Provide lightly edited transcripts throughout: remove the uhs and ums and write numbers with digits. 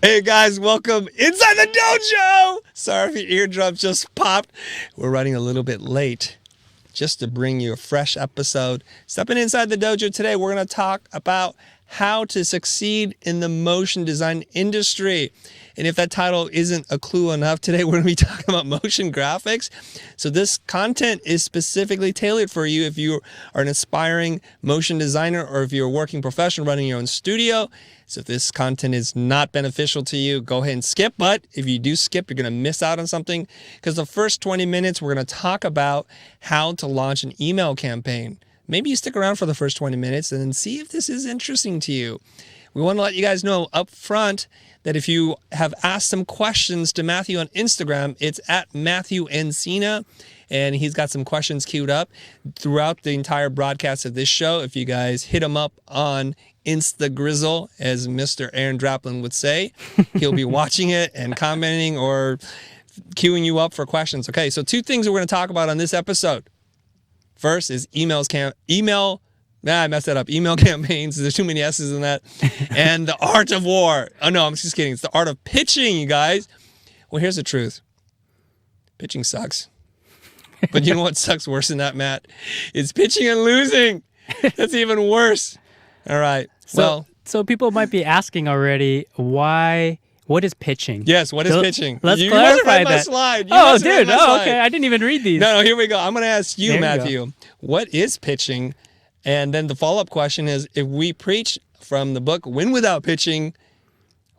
Hey guys, welcome inside the dojo! Sorry if your eardrums just popped. We're running a little bit late just to bring you a fresh episode. Stepping inside the dojo today, we're going to talk about how to succeed in the motion design industry. And if that title isn't a clue enough, today we're going to be talking about motion graphics. So this content is specifically tailored for you if you are an aspiring motion designer or if you're a working professional running your own studio. So if this content is not beneficial to you, go ahead and skip. But if you do skip, you're going to miss out on something, because the first 20 minutes, we're going to talk about how to launch an email campaign. Maybe you stick around for the first 20 minutes and then see if this is interesting to you. We want to let you guys know up front that if you have asked some questions to Matthew on Instagram, it's at Matthew Encina, and he's got some questions queued up throughout the entire broadcast of this show. If you guys hit him up on Instagrizzle, as Mr. Aaron Draplin would say, he'll be watching it and commenting or queuing you up for questions. Okay, so two things we're going to talk about on this episode. First is email campaigns. There's too many S's in that. And the art of war. Oh, no, I'm just kidding. It's the art of pitching, you guys. Well, here's the truth. Pitching sucks. But you know what sucks worse than that, Matt? It's pitching and losing. That's even worse. All right. So people might be asking already, what is pitching? Yes, what is pitching? Let's you clarify that. Slide. Okay. I didn't even read these. No, here we go. I'm going to ask you, Matthew, what is pitching? And then the follow-up question is, if we preach from the book Win Without Pitching,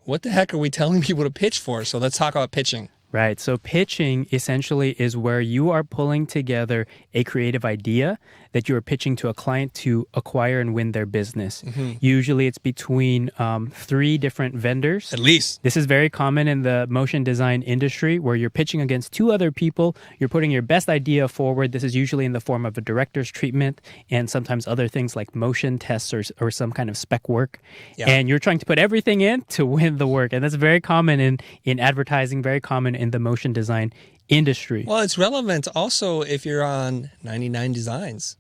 what the heck are we telling people to pitch for? So let's talk about pitching. Right. So pitching essentially is where you are pulling together a creative idea that you are pitching to a client to acquire and win their business. Mm-hmm. Usually it's between 3 different vendors. At least. This is very common in the motion design industry, where you're pitching against 2 other people. You're putting your best idea forward. This is usually in the form of a director's treatment and sometimes other things like motion tests or some kind of spec work. Yeah. And you're trying to put everything in to win the work. And that's very common in advertising, very common in the motion design industry. Well, it's relevant also if you're on 99 Designs.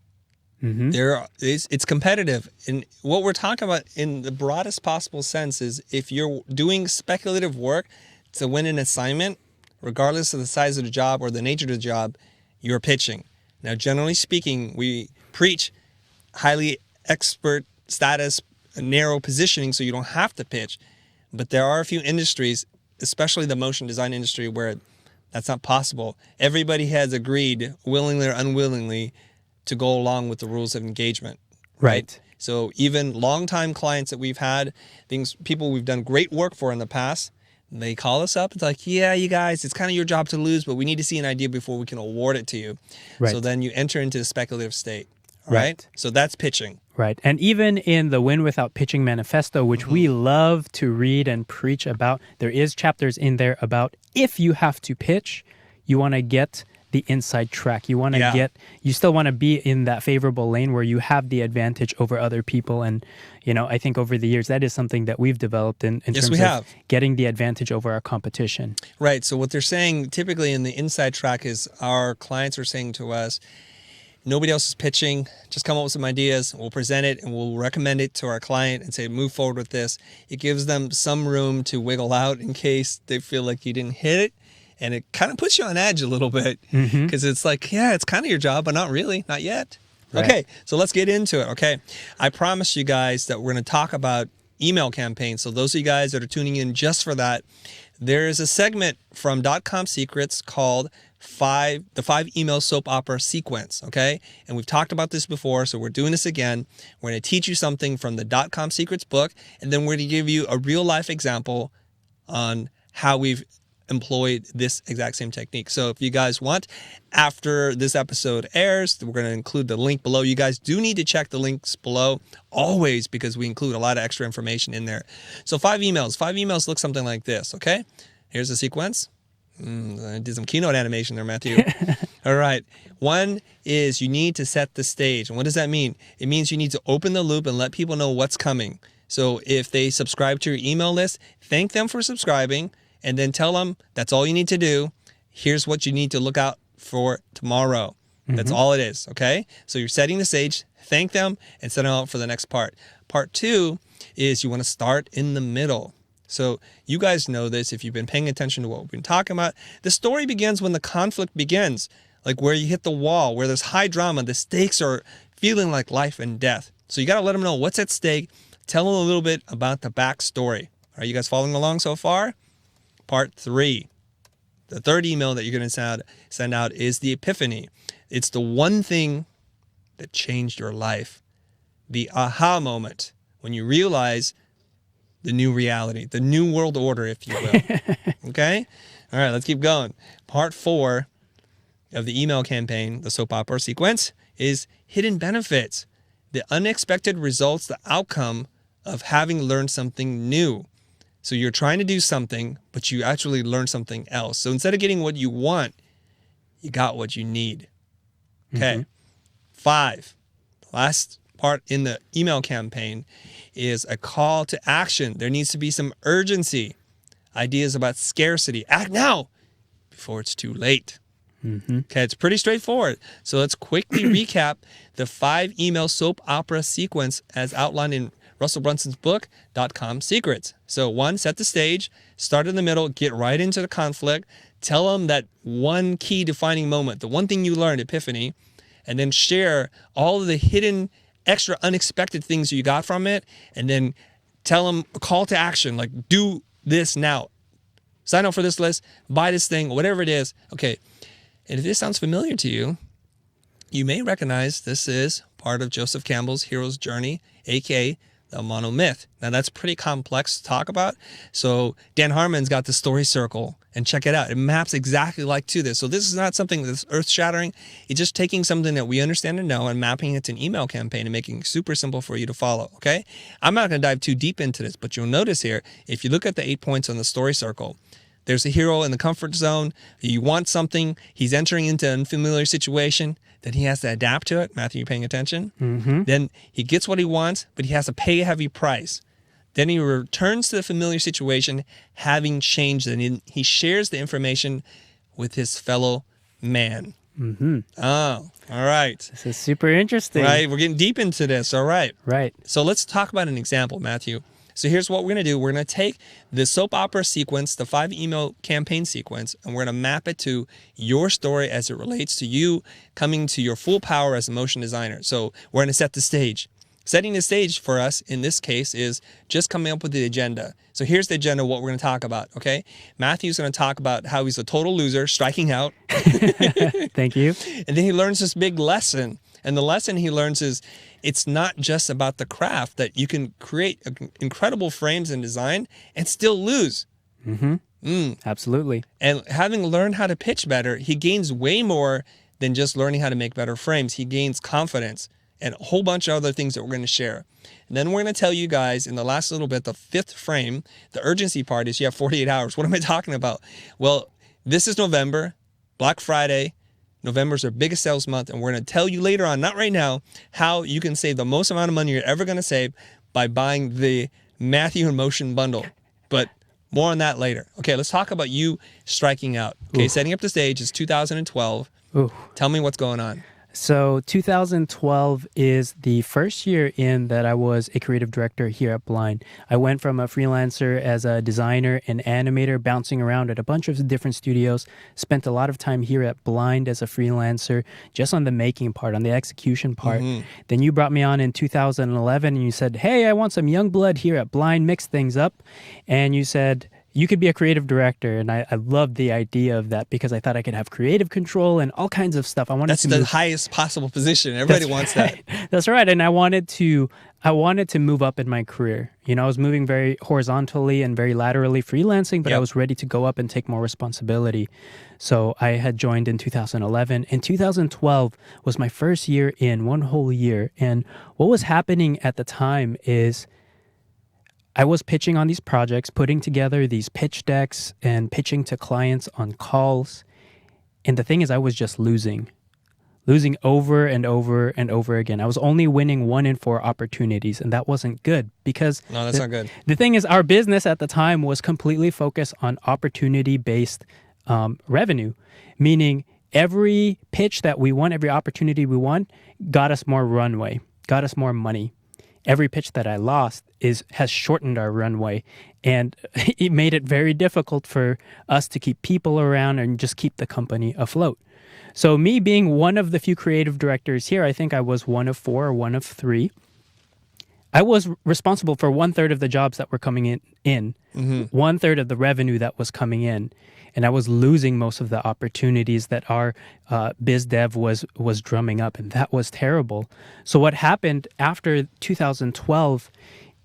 Mm-hmm. It's competitive. And what we're talking about in the broadest possible sense is if you're doing speculative work to win an assignment, regardless of the size of the job or the nature of the job, you're pitching. Now, generally speaking, we preach highly expert status, narrow positioning, so you don't have to pitch. But there are a few industries, especially the motion design industry, where that's not possible. Everybody has agreed, willingly or unwillingly, to go along with the rules of engagement. Right? So even longtime clients that we've had, people we've done great work for in the past, they call us up. It's like, yeah, you guys, it's kind of your job to lose, but we need to see an idea before we can award it to you. Right. So then you enter into the speculative state. Right? So that's pitching. Right. And even in the Win Without Pitching manifesto, which we love to read and preach about, there is chapters in there about if you have to pitch, you want to get the inside track. You want to you still want to be in that favorable lane where you have the advantage over other people. And, I think over the years, that is something that we've developed in terms of getting the advantage over our competition. Right. So what they're saying typically in the inside track is our clients are saying to us, nobody else is pitching. Just come up with some ideas. We'll present it and we'll recommend it to our client and say, move forward with this. It gives them some room to wiggle out in case they feel like you didn't hit it. And it kind of puts you on edge a little bit because it's like, yeah, it's kind of your job, but not really, not yet. Right. Okay, so let's get into it, okay? I promised you guys that we're going to talk about email campaigns. So those of you guys that are tuning in just for that, there is a segment from .com Secrets called the 5 email soap opera sequence, okay? And we've talked about this before, so we're doing this again. We're going to teach you something from the .com Secrets book, and then we're going to give you a real-life example on how we've employed this exact same technique. So if you guys want, after this episode airs, we're going to include the link below. You guys do need to check the links below always because we include a lot of extra information in there. So 5 emails. 5 emails look something like this, okay? Here's the sequence. I did some keynote animation there, Matthew. All right. 1 is you need to set the stage. And what does that mean? It means you need to open the loop and let people know what's coming. So if they subscribe to your email list, thank them for subscribing, and then tell them that's all you need to do. Here's what you need to look out for tomorrow. That's all it is, okay? So you're setting the stage, thank them, and set them out for the next part. Part 2 is you want to start in the middle. So you guys know this if you've been paying attention to what we've been talking about. The story begins when the conflict begins, like where you hit the wall, where there's high drama, the stakes are feeling like life and death. So you got to let them know what's at stake. Tell them a little bit about the backstory. Are you guys following along so far? Part 3. The third email that you're going to send out is the epiphany. It's the one thing that changed your life. The aha moment when you realize the new reality, the new world order, if you will. Okay? All right, let's keep going. Part 4 of the email campaign, the soap opera sequence, is hidden benefits. The unexpected results, the outcome of having learned something new. So you're trying to do something, but you actually learn something else. So instead of getting what you want, you got what you need. Okay. 5, the last part in the email campaign is a call to action. There needs to be some urgency. Ideas about scarcity. Act now before it's too late. Okay, it's pretty straightforward. So let's quickly recap the 5 email soap opera sequence as outlined in Russell Brunson's book, .com Secrets. So 1, set the stage, start in the middle, get right into the conflict, tell them that one key defining moment, the one thing you learned, epiphany, and then share all of the hidden, extra unexpected things you got from it, and then tell them a call to action, like do this now. Sign up for this list, buy this thing, whatever it is. Okay, and if this sounds familiar to you, you may recognize this is part of Joseph Campbell's hero's journey, aka the monomyth. Now that's pretty complex to talk about. So Dan Harmon's got the story circle, and check it out. It maps exactly like to this. So this is not something that's earth-shattering. It's just taking something that we understand and know and mapping it to an email campaign and making it super simple for you to follow, okay? I'm not going to dive too deep into this, but you'll notice here, if you look at the 8 points on the story circle, there's a hero in the comfort zone. You want something. He's entering into an unfamiliar situation. Then he has to adapt to it. Matthew, you paying attention? Then he gets what he wants, but he has to pay a heavy price. Then he returns to the familiar situation, having changed, and he shares the information with his fellow man. Oh, all right. This is super interesting. Right, we're getting deep into this. All right. Right. So let's talk about an example, Matthew. So here's what we're going to do. We're going to take the soap opera sequence, the 5 email campaign sequence, and we're going to map it to your story as it relates to you coming to your full power as a motion designer. So we're going to set the stage. Setting the stage for us in this case is just coming up with the agenda. So here's the agenda of what we're going to talk about, okay? Matthew's going to talk about how he's a total loser, striking out. Thank you. And then he learns this big lesson. And the lesson he learns is it's not just about the craft, that you can create incredible frames and design and still lose. Absolutely. And having learned how to pitch better, he gains way more than just learning how to make better frames. He gains confidence and a whole bunch of other things that we're going to share. And then we're going to tell you guys in the last little bit, the 5th frame, the urgency part is you have 48 hours. What am I talking about? Well, this is November, Black Friday. November's our biggest sales month, and we're going to tell you later on, not right now, how you can save the most amount of money you're ever going to save by buying the Matthew in Motion bundle. But more on that later. Okay, let's talk about you striking out. Okay, setting up the stage is 2012. Tell me what's going on. So 2012 is the first year in that I was a creative director here at Blind. I went from a freelancer as a designer and animator, bouncing around at a bunch of different studios, spent a lot of time here at Blind as a freelancer, just on the making part, on the execution part. Then you brought me on in 2011 and you said, hey, I want some young blood here at Blind, mix things up. And you said, you could be a creative director, and I loved the idea of that because I thought I could have creative control and all kinds of stuff. That's the highest possible position. Everybody wants that. That's right, and I wanted to move up in my career. You know, I was moving very horizontally and very laterally freelancing, but I was ready to go up and take more responsibility. So I had joined in 2011, and 2012 was my first year in, one whole year. And what was happening at the time is I was pitching on these projects, putting together these pitch decks and pitching to clients on calls. And the thing is, I was just losing over and over and over again. I was only winning 1 in 4 opportunities, and that wasn't good because no, that's not good. The thing is, our business at the time was completely focused on opportunity-based revenue, meaning every pitch that we won, every opportunity we won, got us more runway, got us more money. every pitch that I lost has shortened our runway, and it made it very difficult for us to keep people around and just keep the company afloat. So me being one of the few creative directors here, I think I was one of 4 or one of 3. I was responsible for 1/3 of the jobs that were coming in, 1/3 of the revenue that was coming in. And I was losing most of the opportunities that our biz dev was drumming up, and that was terrible. So what happened after 2012,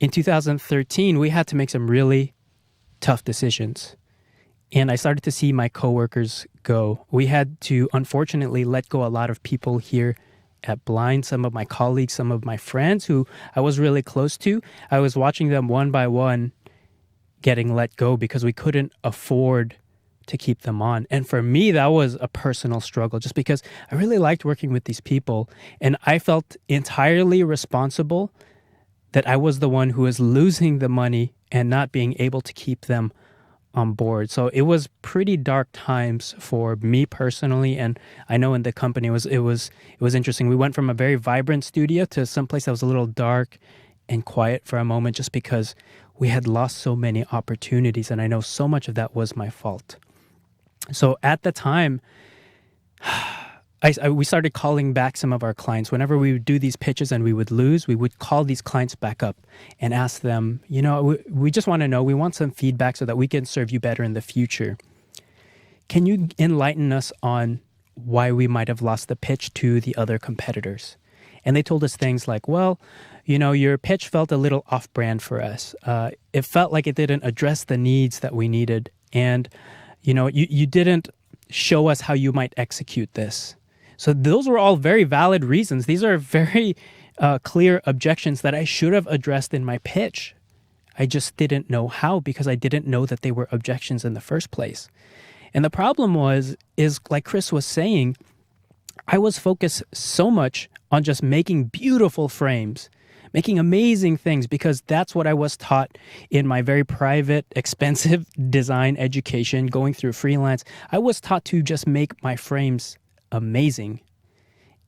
in 2013, we had to make some really tough decisions. And I started to see my coworkers go. We had to, unfortunately, let go a lot of people here at Blind, some of my colleagues, some of my friends who I was really close to. I was watching them one by one getting let go because we couldn't afford to keep them on. And for me, that was a personal struggle just because I really liked working with these people. And I felt entirely responsible that I was the one who was losing the money and not being able to keep them on board. So it was pretty dark times for me personally, and I know in the company it was interesting. We went from a very vibrant studio to someplace that was a little dark and quiet for a moment just because we had lost so many opportunities, and I know so much of that was my fault. So at the time, we started calling back some of our clients. Whenever we would do these pitches and we would lose, we would call these clients back up and ask them, we just want to know, we want some feedback so that we can serve you better in the future. Can you enlighten us on why we might have lost the pitch to the other competitors? And they told us things like, well, your pitch felt a little off-brand for us. It felt like it didn't address the needs that we needed. And, you didn't show us how you might execute this. So those were all very valid reasons. These are very clear objections that I should have addressed in my pitch. I just didn't know how because I didn't know that they were objections in the first place. And the problem is like Chris was saying, I was focused so much on just making beautiful frames, making amazing things, because that's what I was taught in my very private, expensive design education, going through freelance. I was taught to just make my frames amazing.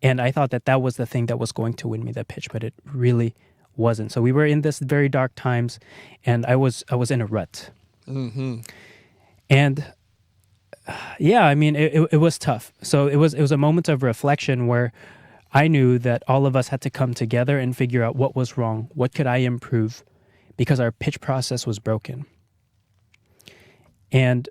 And I thought that was the thing that was going to win me the pitch, but it really wasn't. So we were in this very dark times, and I was in a rut. Mm-hmm. And it was tough. So it was a moment of reflection where I knew that all of us had to come together and figure out what was wrong, what could I improve, because our pitch process was broken. And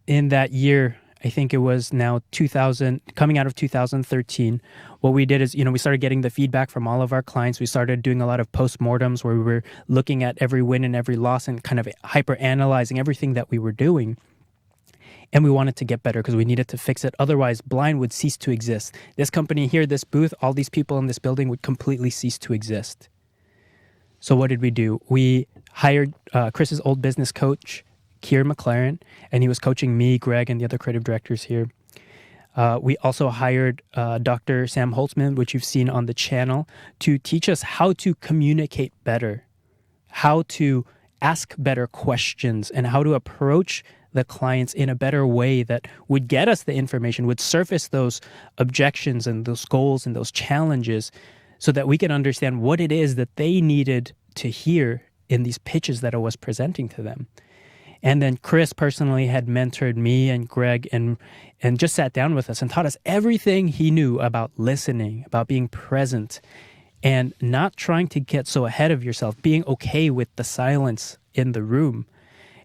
in that year, I think it was now 2000, coming out of 2013, what we did is, we started getting the feedback from all of our clients. We started doing a lot of postmortems where we were looking at every win and every loss and kind of hyper-analyzing everything that we were doing. And we wanted to get better because we needed to fix it. Otherwise, Blind would cease to exist. This company here, this booth, all these people in this building would completely cease to exist. So what did we do? We hired Chris's old business coach, Kier McLaren, and he was coaching me, Greg, and the other creative directors here. We also hired Dr. Sam Holtzman, which you've seen on the channel, to teach us how to communicate better, how to ask better questions, and how to approach the clients in a better way that would get us the information, would surface those objections and those goals and those challenges so that we can understand what it is that they needed to hear in these pitches that I was presenting to them. And then Chris personally had mentored me and Greg and just sat down with us and taught us everything he knew about listening, about being present, and not trying to get so ahead of yourself, being okay with the silence in the room.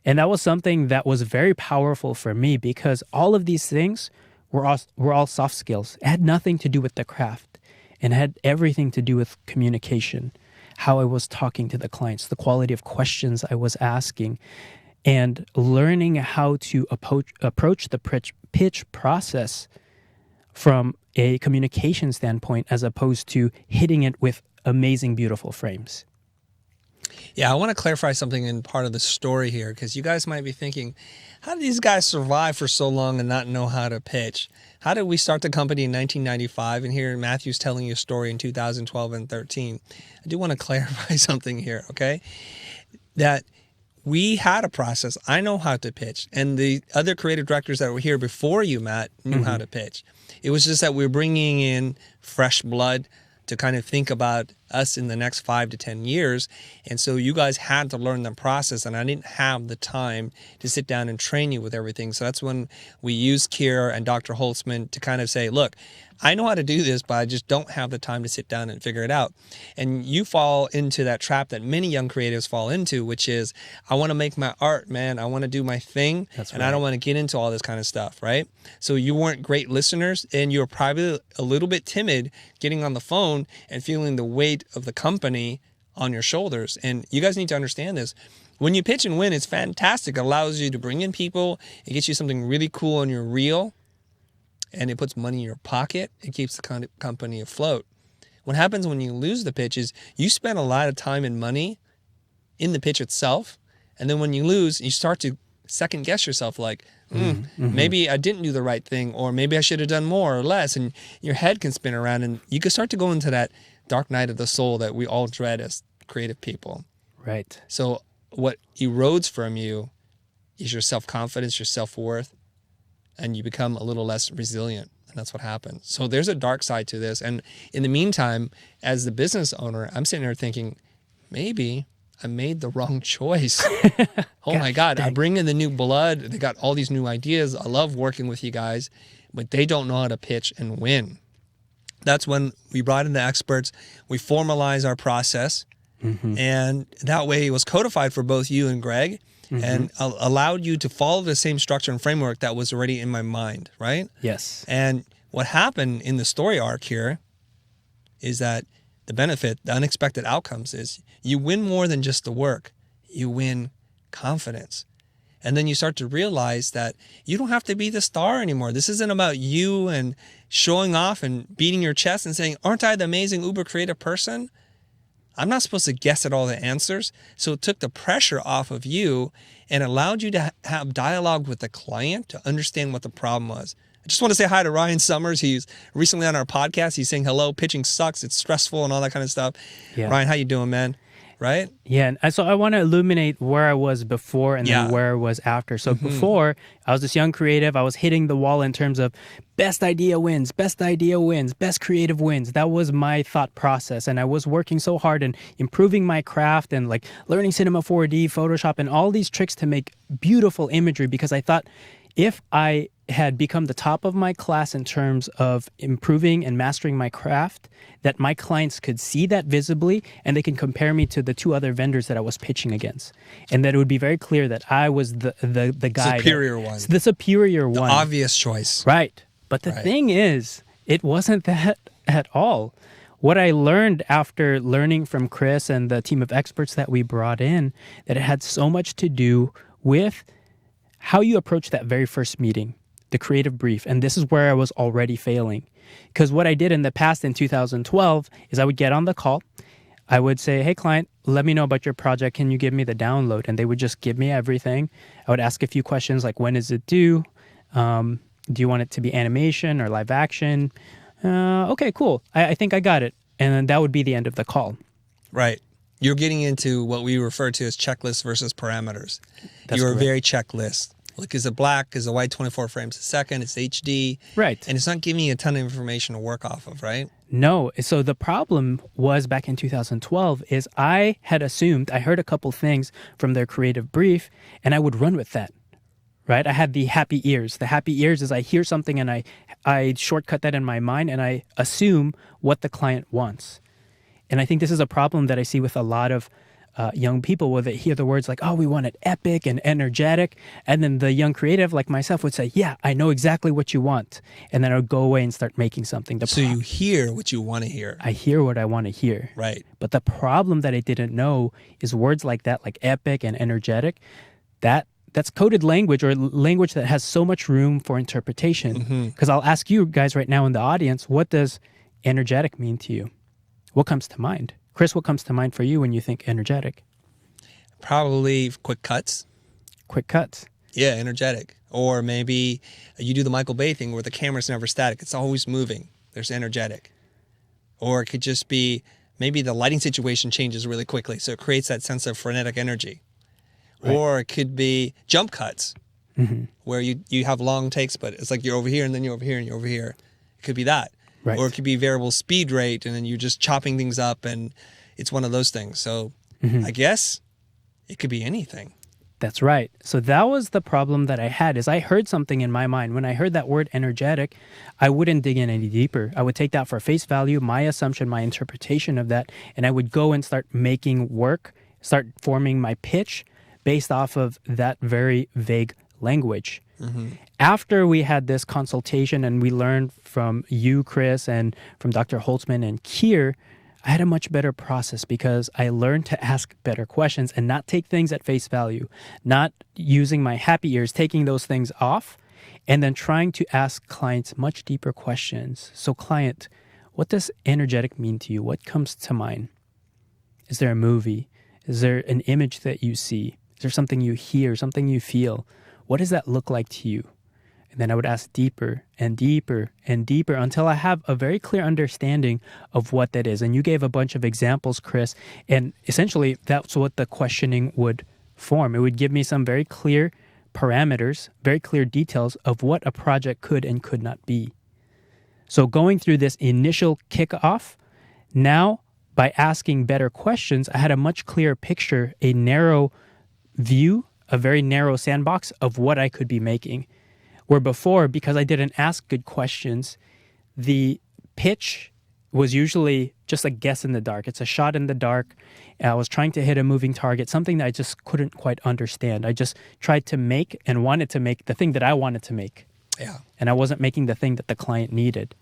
And that was something that was very powerful for me because all of these things were all soft skills. It had nothing to do with the craft and had everything to do with communication, how I was talking to the clients, the quality of questions I was asking, and learning how to approach the pitch process from a communication standpoint as opposed to hitting it with amazing, beautiful frames. Yeah, I want to clarify something in part of the story here because you guys might be thinking, how did these guys survive for so long and not know how to pitch? How did we start the company in 1995 and here Matthew's telling you a story in 2012 and 13? I do want to clarify something here, okay? That we had a process. I know how to pitch. And the other creative directors that were here before you, Matt, knew how to pitch. It was just that we were bringing in fresh blood to kind of think about us in the next 5 to 10 years. And so you guys had to learn the process, and I didn't have the time to sit down and train you with everything. So that's when we used Kier and Dr. Holtzman to kind of say, look, I know how to do this, but I just don't have the time to sit down and figure it out. And you fall into that trap that many young creatives fall into, which is, I want to make my art, man. I want to do my thing. That's and right. I don't want to get into all this kind of stuff, right? So you weren't great listeners, and you were probably a little bit timid getting on the phone and feeling the weight of the company on your shoulders. And you guys need to understand this. When you pitch and win, it's fantastic. It allows you to bring in people. It gets you something really cool and you're real. And it puts money in your pocket. It keeps the company afloat. What happens when you lose the pitch is you spend a lot of time and money in the pitch itself. And then when you lose, you start to second guess yourself like, maybe I didn't do the right thing, or maybe I should have done more or less. And your head can spin around, and you can start to go into that dark night of the soul that we all dread as creative people. Right. So what erodes from you is your self-confidence, your self-worth, and you become a little less resilient. And that's what happens. So there's a dark side to this. And in the meantime, as the business owner, I'm sitting there thinking, maybe I made the wrong choice. Oh my God, I bring in the new blood. They got all these new ideas. I love working with you guys, but they don't know how to pitch and win. That's when we brought in the experts. We formalized our process. And that way it was codified for both you and Greg. And allowed you to follow the same structure and framework that was already in my mind, right? Yes. And what happened in the story arc here is that the benefit, the unexpected outcomes is you win more than just the work. You win confidence. And then you start to realize that you don't have to be the star anymore. This isn't about you and showing off and beating your chest and saying, aren't I the amazing uber creative person? I'm not supposed to guess at all the answers. So it took the pressure off of you and allowed you to have dialogue with the client to understand what the problem was. I just want to say hi to Ryan Summers. He's recently on our podcast. He's saying hello. Pitching sucks. It's stressful and all that kind of stuff. Yeah. Ryan, how you doing, man? Right? Yeah, and so I want to illuminate where I was before and then where I was after. So before, I was this young creative. I was hitting the wall in terms of best idea wins, best creative wins. That was my thought process. And I was working so hard and improving my craft and like learning Cinema 4D, Photoshop, and all these tricks to make beautiful imagery because I thought if I had become the top of my class in terms of improving and mastering my craft, that my clients could see that visibly and they can compare me to the two other vendors that I was pitching against. And that it would be very clear that I was the guy. Superior one. The superior one. The obvious choice. Right. But the thing is, it wasn't that at all. What I learned after learning from Chris and the team of experts that we brought in, that it had so much to do with how you approach that very first meeting, the creative brief. And this is where I was already failing. Because what I did in the past in 2012 is I would get on the call. I would say, hey, client, let me know about your project. Can you give me the download? And they would just give me everything. I would ask a few questions like, when is it due? Do you want it to be animation or live action? Okay, cool. I think I got it. And then that would be the end of the call. Right. You're getting into what we refer to as checklists versus parameters. That's You're correct. a very checklist. Like, is it black? Is it white 24 frames a second? It's HD. Right. And it's not giving you a ton of information to work off of, right? No. So the problem was back in 2012 is I had assumed, I heard a couple things from their creative brief, and I would run with that. Right? I had the happy ears. The happy ears is I hear something and I shortcut that in my mind and I assume what the client wants. And I think this is a problem that I see with a lot of young people where they hear the words like, oh, we want it epic and energetic. And then the young creative like myself would say, yeah, I know exactly what you want. And then I would go away and start making something. So you hear what you want to hear. I hear what I want to hear. Right. But the problem that I didn't know is words like that, like epic and energetic, that's coded language or language that has so much room for interpretation. Because I'll ask you guys right now in the audience, what does energetic mean to you? What comes to mind? Chris, what comes to mind for you when you think energetic? Probably quick cuts. Quick cuts. Yeah, energetic. Or maybe you do the Michael Bay thing where the camera's never static. It's always moving. There's energetic. Or it could just be maybe the lighting situation changes really quickly, so it creates that sense of frenetic energy. Right. Or it could be jump cuts, where you have long takes, but it's like you're over here and then you're over here and you're over here. It could be that. Right. Or it could be variable speed rate, and then you're just chopping things up, and it's one of those things. So I guess it could be anything. That's right. So that was the problem that I had is I heard something in my mind. When I heard that word energetic, I wouldn't dig in any deeper. I would take that for face value, my assumption, my interpretation of that, and I would go and start making work, start forming my pitch based off of that very vague language. After we had this consultation and we learned from you, Chris, and from Dr. Holtzman and Keir, I had a much better process because I learned to ask better questions and not take things at face value, not using my happy ears, taking those things off, and then trying to ask clients much deeper questions. So client, what does energetic mean to you? What comes to mind? Is there a movie? Is there an image that you see? Is there something you hear, something you feel? What does that look like to you? And then I would ask deeper and deeper and deeper until I have a very clear understanding of what that is. And you gave a bunch of examples, Chris, and essentially that's what the questioning would form. It would give me some very clear parameters, very clear details of what a project could and could not be. So going through this initial kickoff, now by asking better questions, I had a much clearer picture, a narrow view, a very narrow sandbox of what I could be making. Where before, because I didn't ask good questions, the pitch was usually just a guess in the dark. It's a shot in the dark. I was trying to hit a moving target, something that I just couldn't quite understand. I just tried to make and wanted to make the thing that I wanted to make. Yeah. And I wasn't making the thing that the client needed.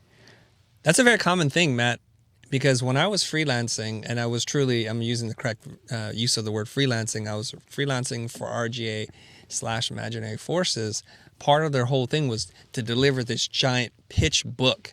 That's a very common thing, Matt, because when I was freelancing, and I was truly, I'm using the correct use of the word freelancing, I was freelancing for RGA/Imaginary Forces. Part of their whole thing was to deliver this giant pitch book.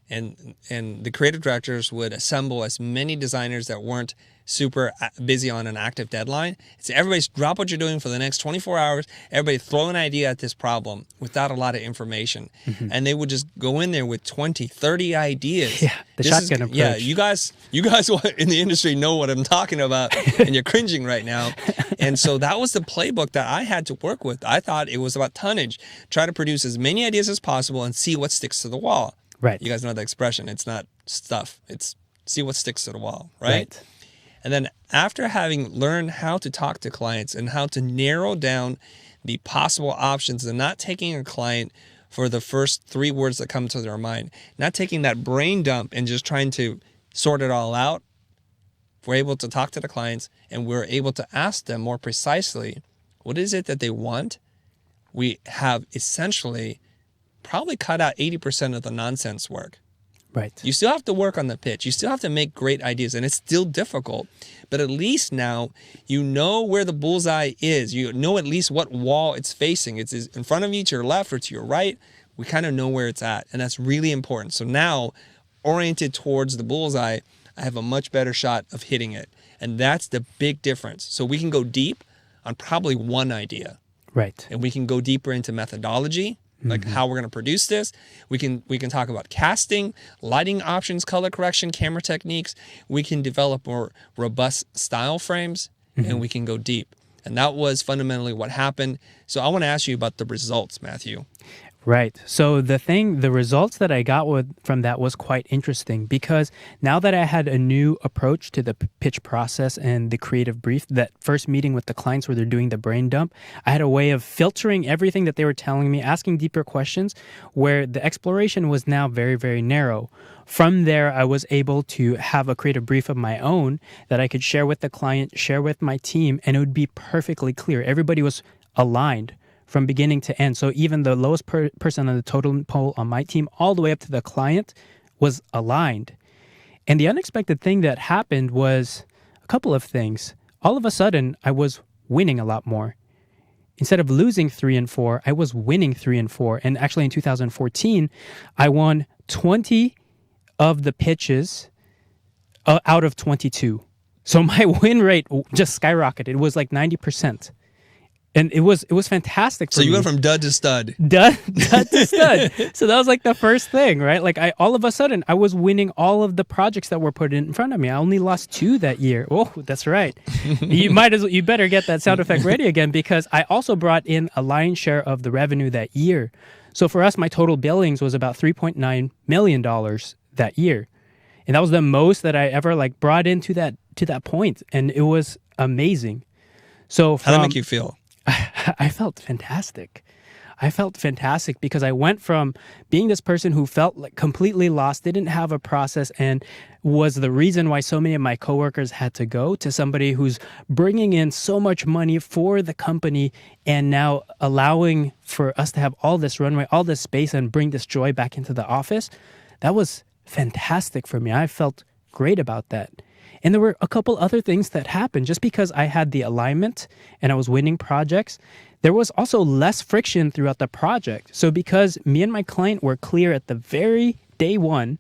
And the creative directors would assemble as many designers that weren't super busy on an active deadline. So everybody drop what you're doing for the next 24 hours. Everybody throw an idea at this problem without a lot of information. And they would just go in there with 20, 30 ideas. Yeah, the shotgun approach. Yeah, you guys in the industry know what I'm talking about, and you're cringing right now. And so that was the playbook that I had to work with. I thought it was about tonnage. Try to produce as many ideas as possible and see what sticks to the wall. Right. You guys know the expression. It's not stuff. It's see what sticks to the wall, right? And then after having learned how to talk to clients and how to narrow down the possible options and not taking a client for the first 3 words that come to their mind, not taking that brain dump and just trying to sort it all out, we're able to talk to the clients and we're able to ask them more precisely, what is it that they want? We have essentially probably cut out 80% of the nonsense work. Right. You still have to work on the pitch. You still have to make great ideas, and it's still difficult. But at least now you know where the bullseye is. You know at least what wall it's facing. It's in front of you, to your left, or to your right. We kind of know where it's at, and that's really important. So now, oriented towards the bullseye, I have a much better shot of hitting it. And that's the big difference. So we can go deep on probably one idea. Right. And we can go deeper into methodology, like how we're going to produce this. We can talk about casting, lighting options, color correction, camera techniques. We can develop more robust style frames, and we can go deep. And that was fundamentally what happened. So I want to ask you about the results, Matthew. Right. So the results that I got from that was quite interesting because now that I had a new approach to the pitch process and the creative brief, that first meeting with the clients where they're doing the brain dump, I had a way of filtering everything that they were telling me, asking deeper questions where the exploration was now very, very narrow. From there, I was able to have a creative brief of my own that I could share with the client, share with my team, and it would be perfectly clear. Everybody was aligned from beginning to end. So even the lowest person on the totem pole on my team, all the way up to the client, was aligned. And the unexpected thing that happened was a couple of things. All of a sudden, I was winning a lot more. Instead of losing 3 and 4, I was winning 3 and 4. And actually in 2014, I won 20 of the pitches out of 22. So my win rate just skyrocketed. It was like 90%. And it was fantastic for me. So you went from dud to stud. Dud to stud. So that was like the first thing, right? Like all of a sudden, I was winning all of the projects that were put in front of me. I only lost 2 that year. Oh, that's right. You better get that sound effect ready again because I also brought in a lion's share of the revenue that year. So for us, my total billings was about $3.9 million that year. And that was the most that I ever like brought into that point. And it was amazing. So How did that make you feel? I felt fantastic. I felt fantastic because I went from being this person who felt like completely lost, didn't have a process, and was the reason why so many of my coworkers had to go, to somebody who's bringing in so much money for the company and now allowing for us to have all this runway, all this space, and bring this joy back into the office. That was fantastic for me. I felt great about that. And there were a couple other things that happened. Just because I had the alignment and I was winning projects, there was also less friction throughout the project. So because me and my client were clear at the very day one,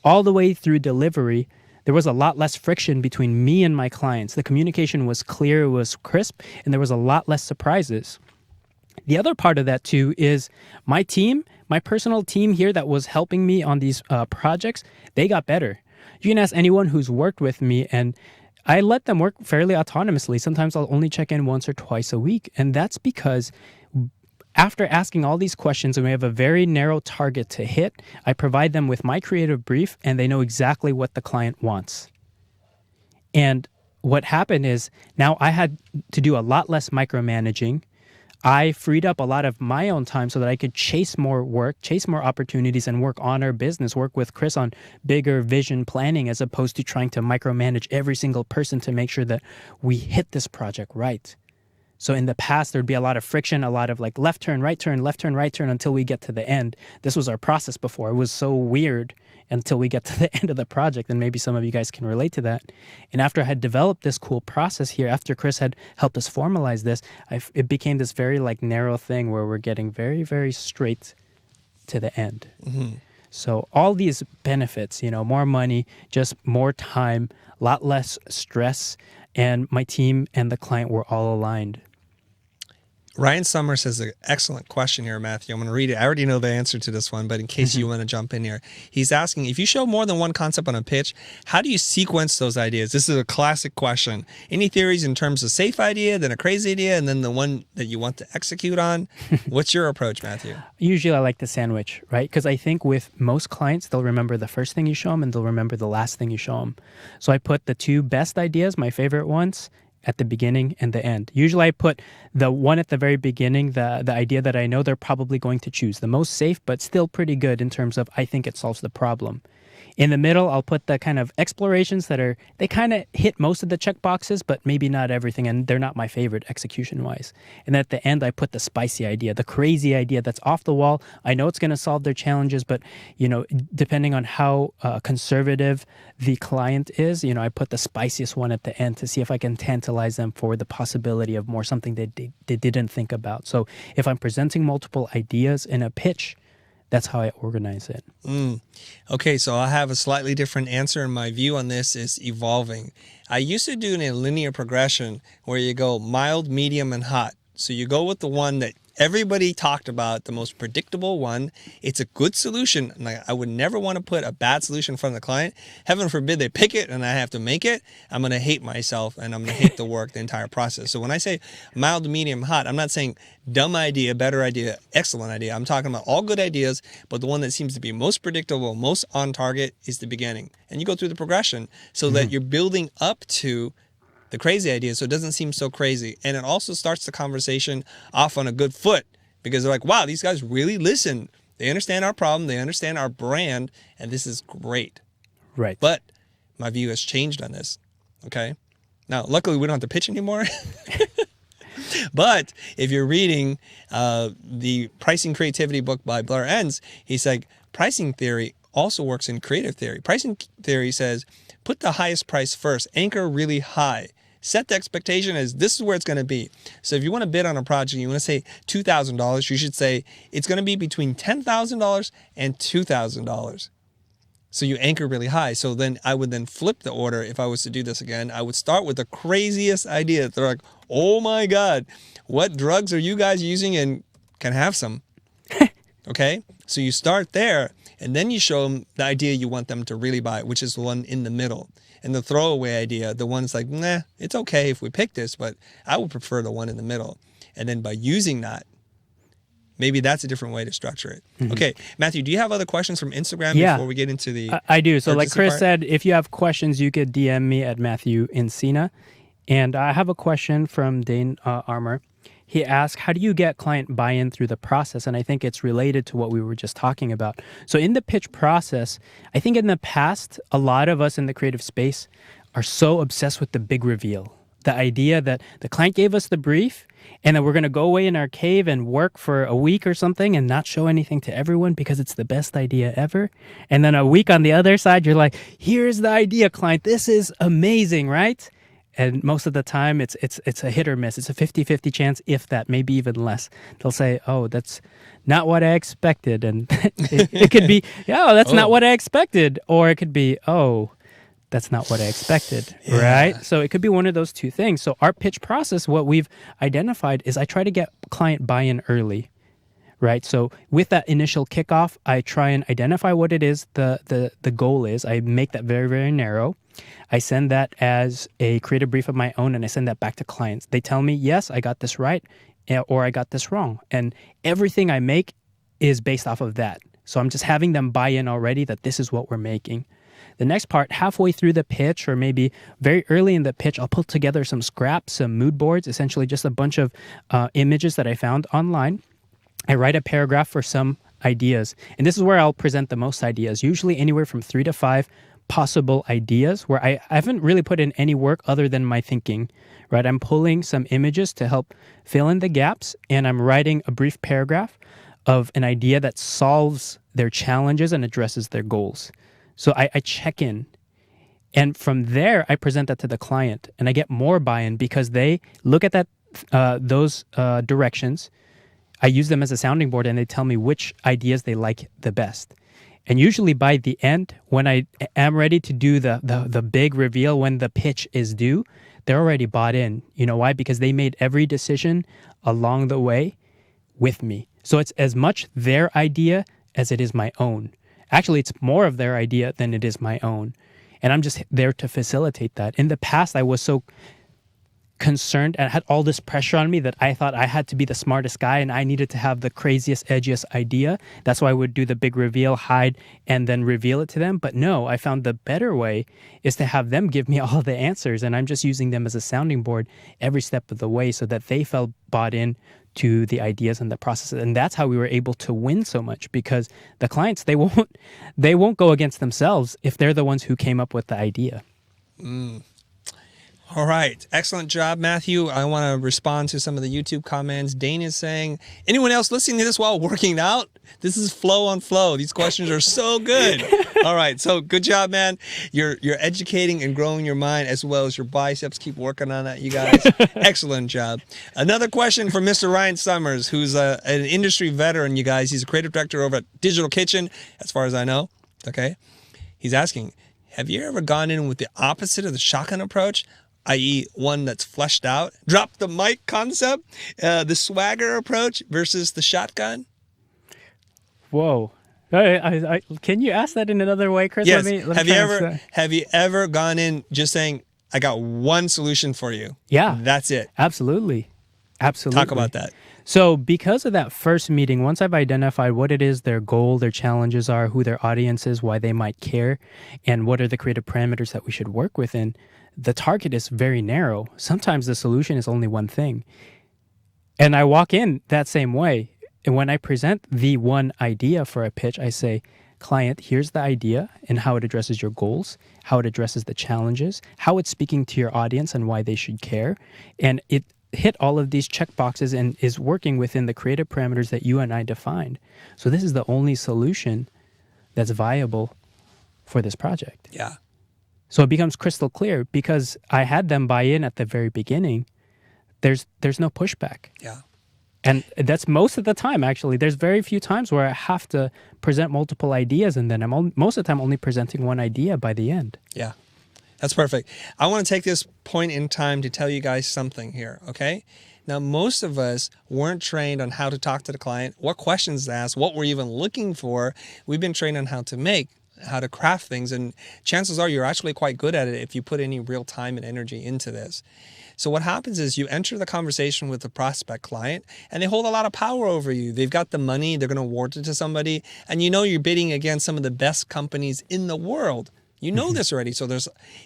all the way through delivery, there was a lot less friction between me and my clients. The communication was clear, it was crisp, and there was a lot less surprises. The other part of that too is my team, my personal team here that was helping me on these projects, they got better. You can ask anyone who's worked with me, and I let them work fairly autonomously. Sometimes I'll only check in once or twice a week. And that's because after asking all these questions, and we have a very narrow target to hit, I provide them with my creative brief, and they know exactly what the client wants. And what happened is now I had to do a lot less micromanaging. I freed up a lot of my own time so that I could chase more work, chase more opportunities, and work on our business, work with Chris on bigger vision planning, as opposed to trying to micromanage every single person to make sure that we hit this project right. So in the past, there'd be a lot of friction, a lot of like left turn, right turn, left turn, right turn until we get to the end. This was our process before. It was so weird until we get to the end of the project, and maybe some of you guys can relate to that. And after I had developed this cool process here, after Chris had helped us formalize this, it became this very like narrow thing where we're getting very, very straight to the end. Mm-hmm. So all these benefits, more money, just more time, a lot less stress, and my team and the client were all aligned. Ryan Summers has an excellent question here, Matthew. I'm going to read it. I already know the answer to this one, but in case you want to jump in here. He's asking, if you show more than one concept on a pitch, how do you sequence those ideas? This is a classic question. Any theories in terms of safe idea, then a crazy idea, and then the one that you want to execute on? What's your approach, Matthew? Usually I like the sandwich, right? Because I think with most clients, they'll remember the first thing you show them and they'll remember the last thing you show them. So I put the two best ideas, my favorite ones, at the beginning and the end. Usually I put the one at the very beginning, the idea that I know they're probably going to choose. The most safe, but still pretty good in terms of I think it solves the problem. In the middle, I'll put the kind of explorations they kind of hit most of the check boxes, but maybe not everything, and they're not my favorite execution-wise. And at the end, I put the spicy idea, the crazy idea that's off the wall. I know it's going to solve their challenges, but, depending on how conservative the client is, I put the spiciest one at the end to see if I can tantalize them for the possibility of more, something they didn't think about. So if I'm presenting multiple ideas in a pitch, that's how I organize it. Okay, so I have a slightly different answer, and my view on this is evolving. I used to do it in a linear progression where you go mild, medium, and hot. So you go with the one that everybody talked about, the most predictable one. It's a good solution. Like, I would never want to put a bad solution in front of the client. Heaven forbid they pick it and I have to make it. I'm going to hate myself and I'm going to hate the work, the entire process. So when I say mild, medium, hot, I'm not saying dumb idea, better idea, excellent idea. I'm talking about all good ideas, but the one that seems to be most predictable, most on target is the beginning. And you go through the progression so that you're building up to the crazy idea, so it doesn't seem so crazy. And it also starts the conversation off on a good foot because they're like, wow, these guys really listen. They understand our problem. They understand our brand. And this is great. Right. But my view has changed on this. Okay. Now, luckily, we don't have to pitch anymore. But if you're reading the Pricing Creativity book by Blair Enns, he's like, pricing theory also works in creative theory. Pricing theory says, put the highest price first, anchor really high. Set the expectation as this is where it's going to be. So if you want to bid on a project, you want to say $2,000, you should say it's going to be between $10,000 and $2,000. So you anchor really high. So then I would then flip the order if I was to do this again. I would start with the craziest idea. They're like, oh my God, what drugs are you guys using and can I have some? Okay? So you start there and then you show them the idea you want them to really buy, which is the one in the middle. And the throwaway idea, the one's like, nah, it's okay if we pick this, but I would prefer the one in the middle. And then by using that, maybe that's a different way to structure it. Okay, Matthew, do you have other questions from Instagram before we get into the I do. So like Chris part? said, if you have questions, you could DM me at Matthew Encina. And I have a question from Dane Armour. He asked, how do you get client buy-in through the process? And I think it's related to what we were just talking about. So in the pitch process, I think in the past, a lot of us in the creative space are so obsessed with the big reveal. The idea that the client gave us the brief and that we're going to go away in our cave and work for a week or something and not show anything to everyone because it's the best idea ever. And then a week on the other side, you're like, here's the idea, client. This is amazing, right? And most of the time, it's a hit or miss. It's a 50-50 chance, if that, maybe even less. They'll say, oh, that's not what I expected. And it could be, oh, that's not what I expected. Or it could be, oh, that's not what I expected, right? So it could be one of those two things. So our pitch process, what we've identified is I try to get client buy-in early, right? So with that initial kickoff, I try and identify what it is the goal is. I make that very, very narrow. I send that as a creative brief of my own, and I send that back to clients. They tell me, yes, I got this right, or I got this wrong. And everything I make is based off of that. So I'm just having them buy in already that this is what we're making. The next part, halfway through the pitch, or maybe very early in the pitch, I'll put together some scraps, some mood boards, essentially just a bunch of images that I found online. I write a paragraph for some ideas. And this is where I'll present the most ideas, usually anywhere from 3 to 5 possible ideas where I haven't really put in any work other than my thinking, right? I'm pulling some images to help fill in the gaps, and I'm writing a brief paragraph of an idea that solves their challenges and addresses their goals. So I check in, and from there, I present that to the client, and I get more buy-in because they look at those directions. I use them as a sounding board, and they tell me which ideas they like the best. And usually by the end, when I am ready to do the big reveal, when the pitch is due, they're already bought in. You know why? Because they made every decision along the way with me. So it's as much their idea as it is my own. Actually, it's more of their idea than it is my own. And I'm just there to facilitate that. In the past, I was so concerned and had all this pressure on me that I thought I had to be the smartest guy and I needed to have the craziest, edgiest idea. That's why I would do the big reveal, hide, and then reveal it to them. But no, I found the better way is to have them give me all the answers, and I'm just using them as a sounding board every step of the way so that they felt bought in to the ideas and the process. And that's how we were able to win so much, because the clients, they won't go against themselves if they're the ones who came up with the idea. All right. Excellent job, Matthew. I want to respond to some of the YouTube comments. Dane is saying, anyone else listening to this while working out? This is flow on flow. These questions are so good. All right. So good job, man. You're educating and growing your mind as well as your biceps. Keep working on that, you guys. Excellent job. Another question from Mr. Ryan Summers, who's an industry veteran, you guys. He's a creative director over at Digital Kitchen, as far as I know. Okay. He's asking, have you ever gone in with the opposite of the shotgun approach? I.e. one that's fleshed out, drop the mic concept, the swagger approach versus the shotgun? Whoa. Can you ask that in another way, Chris? Yes. Let me have you ever gone in just saying, I got one solution for you? Yeah. That's it. Absolutely. Talk about that. So because of that first meeting, once I've identified what it is their goal, their challenges are, who their audience is, why they might care, and what are the creative parameters that we should work within, the target is very narrow. Sometimes the solution is only one thing. And I walk in that same way. And when I present the one idea for a pitch, I say, client, here's the idea and how it addresses your goals, how it addresses the challenges, how it's speaking to your audience and why they should care. And it hit all of these check boxes and is working within the creative parameters that you and I defined. So this is the only solution that's viable for this project. Yeah. So it becomes crystal clear because I had them buy in at the very beginning. There's no pushback. Yeah. And that's most of the time, actually. There's very few times where I have to present multiple ideas, and then I'm most of the time only presenting one idea by the end. Yeah. That's perfect. I want to take this point in time to tell you guys something here, okay? Now, most of us weren't trained on how to talk to the client, what questions to ask, what we're even looking for. We've been trained on how to make. how to craft things. And chances are you're actually quite good at it if you put any real time and energy into this. So what happens is you enter the conversation with the prospect client and they hold a lot of power over you. They've got the money, they're going to award it to somebody, and you know you're bidding against some of the best companies in the world. You know this already. So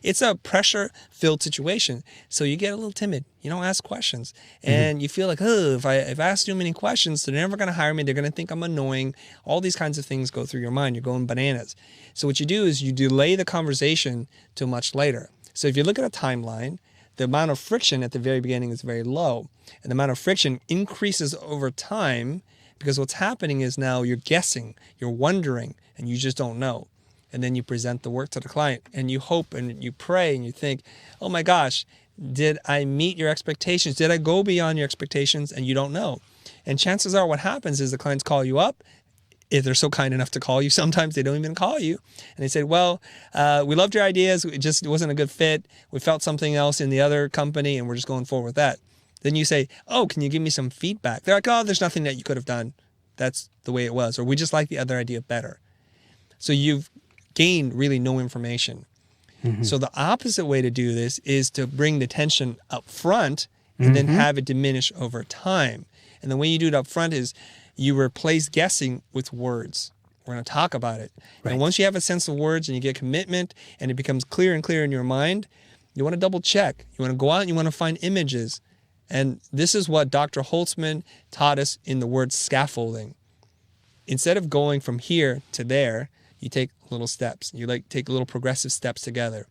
it's a pressure-filled situation. So you get a little timid. You don't ask questions. And you feel like, oh, if I ask too many questions, they're never going to hire me. They're going to think I'm annoying. All these kinds of things go through your mind. You're going bananas. So what you do is you delay the conversation till much later. So if you look at a timeline, the amount of friction at the very beginning is very low. And the amount of friction increases over time because what's happening is now you're guessing, you're wondering, and you just don't know. And then you present the work to the client and you hope and you pray and you think, oh my gosh, did I meet your expectations? Did I go beyond your expectations? And you don't know. And chances are what happens is the clients call you up. If they're so kind enough to call you, sometimes they don't even call you. And they say, well, we loved your ideas. It wasn't a good fit. We felt something else in the other company and we're just going forward with that. Then you say, oh, can you give me some feedback? They're like, oh, there's nothing that you could have done. That's the way it was. Or we just like the other idea better. So you've gained really no information. So the opposite way to do this is to bring the tension up front and then have it diminish over time. And the way you do it up front is you replace guessing with words. We're going to talk about it. Right. And once you have a sense of words and you get commitment and it becomes clear and clear in your mind, you want to double check. You want to go out and you want to find images. And this is what Dr. Holtzman taught us in the word scaffolding. Instead of going from here to there, you take little steps. You take little progressive steps together.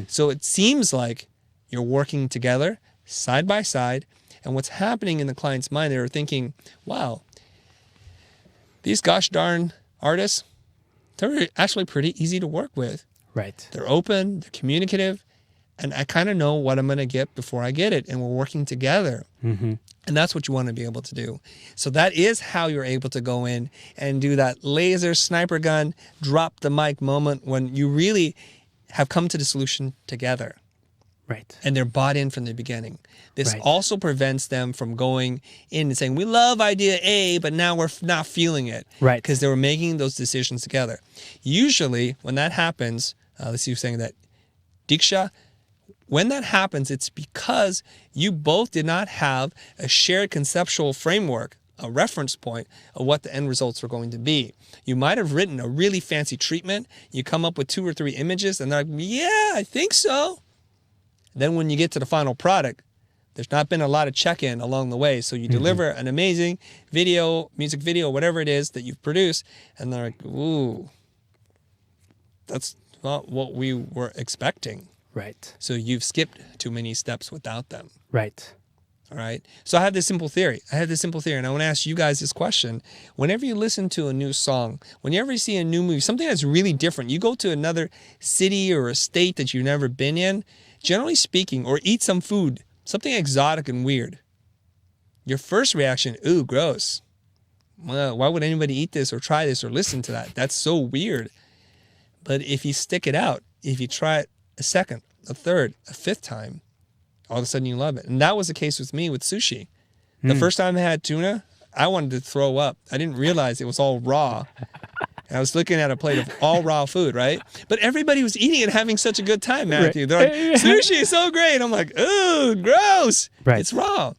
So it seems like you're working together side by side. And what's happening in the client's mind, they're thinking, wow, these gosh darn artists, they're actually pretty easy to work with. Right. They're open, they're communicative, and I kind of know what I'm going to get before I get it, and we're working together. And that's what you want to be able to do. So that is how you're able to go in and do that laser sniper gun, drop the mic moment when you really have come to the solution together. Right. And they're bought in from the beginning. This Right. also prevents them from going in and saying, we love idea A, but now we're not feeling it. Right. Because they were making those decisions together. Usually, when that happens, let's see who's saying that. Diksha, when that happens, it's because you both did not have a shared conceptual framework, a reference point of what the end results were going to be. You might have written a really fancy treatment. You come up with 2 or 3 images, and they're like, yeah, I think so. Then when you get to the final product, there's not been a lot of check-in along the way. So you deliver an amazing video, music video, whatever it is that you've produced, and they're like, ooh, that's not what we were expecting. Right. So you've skipped too many steps without them. Right. All right. So I have this simple theory. And I want to ask you guys this question. Whenever you listen to a new song, whenever you see a new movie, something that's really different, you go to another city or a state that you've never been in, generally speaking, or eat some food, something exotic and weird. Your first reaction, ooh, gross. Well, why would anybody eat this or try this or listen to that? That's so weird. But if you stick it out, if you try it a second, a third, a fifth time, all of a sudden you love it. And that was the case with me with sushi. The first time I had tuna, I wanted to throw up. I didn't realize it was all raw. And I was looking at a plate of all raw food, right? But everybody was eating and having such a good time, Matthew. They're like, sushi is so great. I'm like, ooh, gross. Right. It's raw.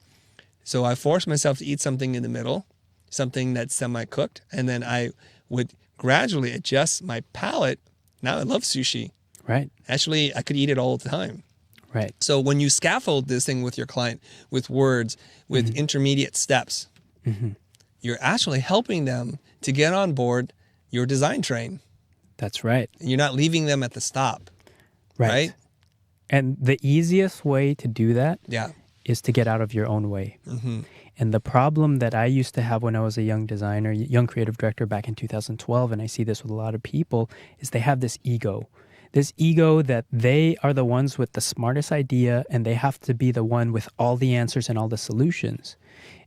So I forced myself to eat something in the middle, something that's semi-cooked. And then I would gradually adjust my palate. Now I love sushi. Right. Actually, I could eat it all the time. Right. So when you scaffold this thing with your client, with words, with intermediate steps, you're actually helping them to get on board your design train. That's right. You're not leaving them at the stop. Right? And the easiest way to do that is to get out of your own way. And the problem that I used to have when I was a young designer, young creative director back in 2012, and I see this with a lot of people, is they have this ego. This ego that they are the ones with the smartest idea and they have to be the one with all the answers and all the solutions.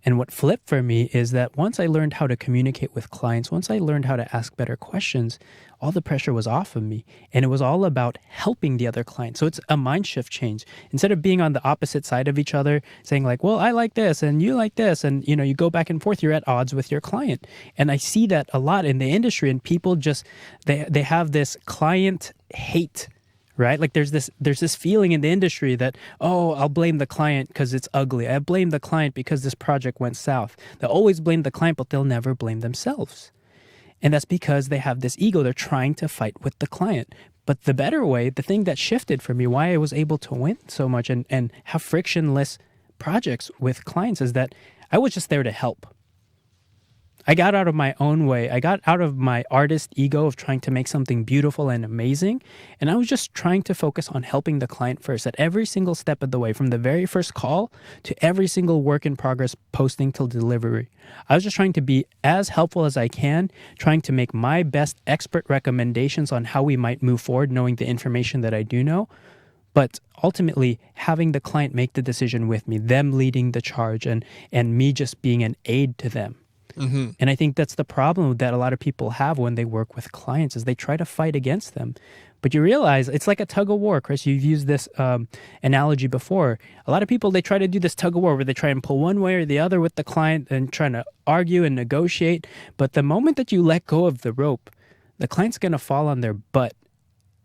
And what flipped for me is that once I learned how to communicate with clients, once I learned how to ask better questions, all the pressure was off of me. And it was all about helping the other client. So it's a mind shift change. Instead of being on the opposite side of each other, saying like, well, I like this and you like this. And, you go back and forth, you're at odds with your client. And I see that a lot in the industry, and people just, they have this client hate, right? Like there's this feeling in the industry that, oh, I'll blame the client because it's ugly. I blame the client because this project went south. They'll always blame the client, but they'll never blame themselves. And that's because they have this ego. They're trying to fight with the client. But the better way, the thing that shifted for me, why I was able to win so much and have frictionless projects with clients, is that I was just there to help. I got out of my own way. I got out of my artist ego of trying to make something beautiful and amazing. And I was just trying to focus on helping the client first at every single step of the way, from the very first call to every single work in progress posting till delivery. I was just trying to be as helpful as I can, trying to make my best expert recommendations on how we might move forward, knowing the information that I do know. But ultimately, having the client make the decision with me, them leading the charge, and me just being an aid to them. Mm-hmm. And I think that's the problem that a lot of people have when they work with clients, is they try to fight against them. But you realize it's like a tug of war, Chris. You've used this analogy before. A lot of people, they try to do this tug of war where they try and pull one way or the other with the client and trying to argue and negotiate. But the moment that you let go of the rope, the client's going to fall on their butt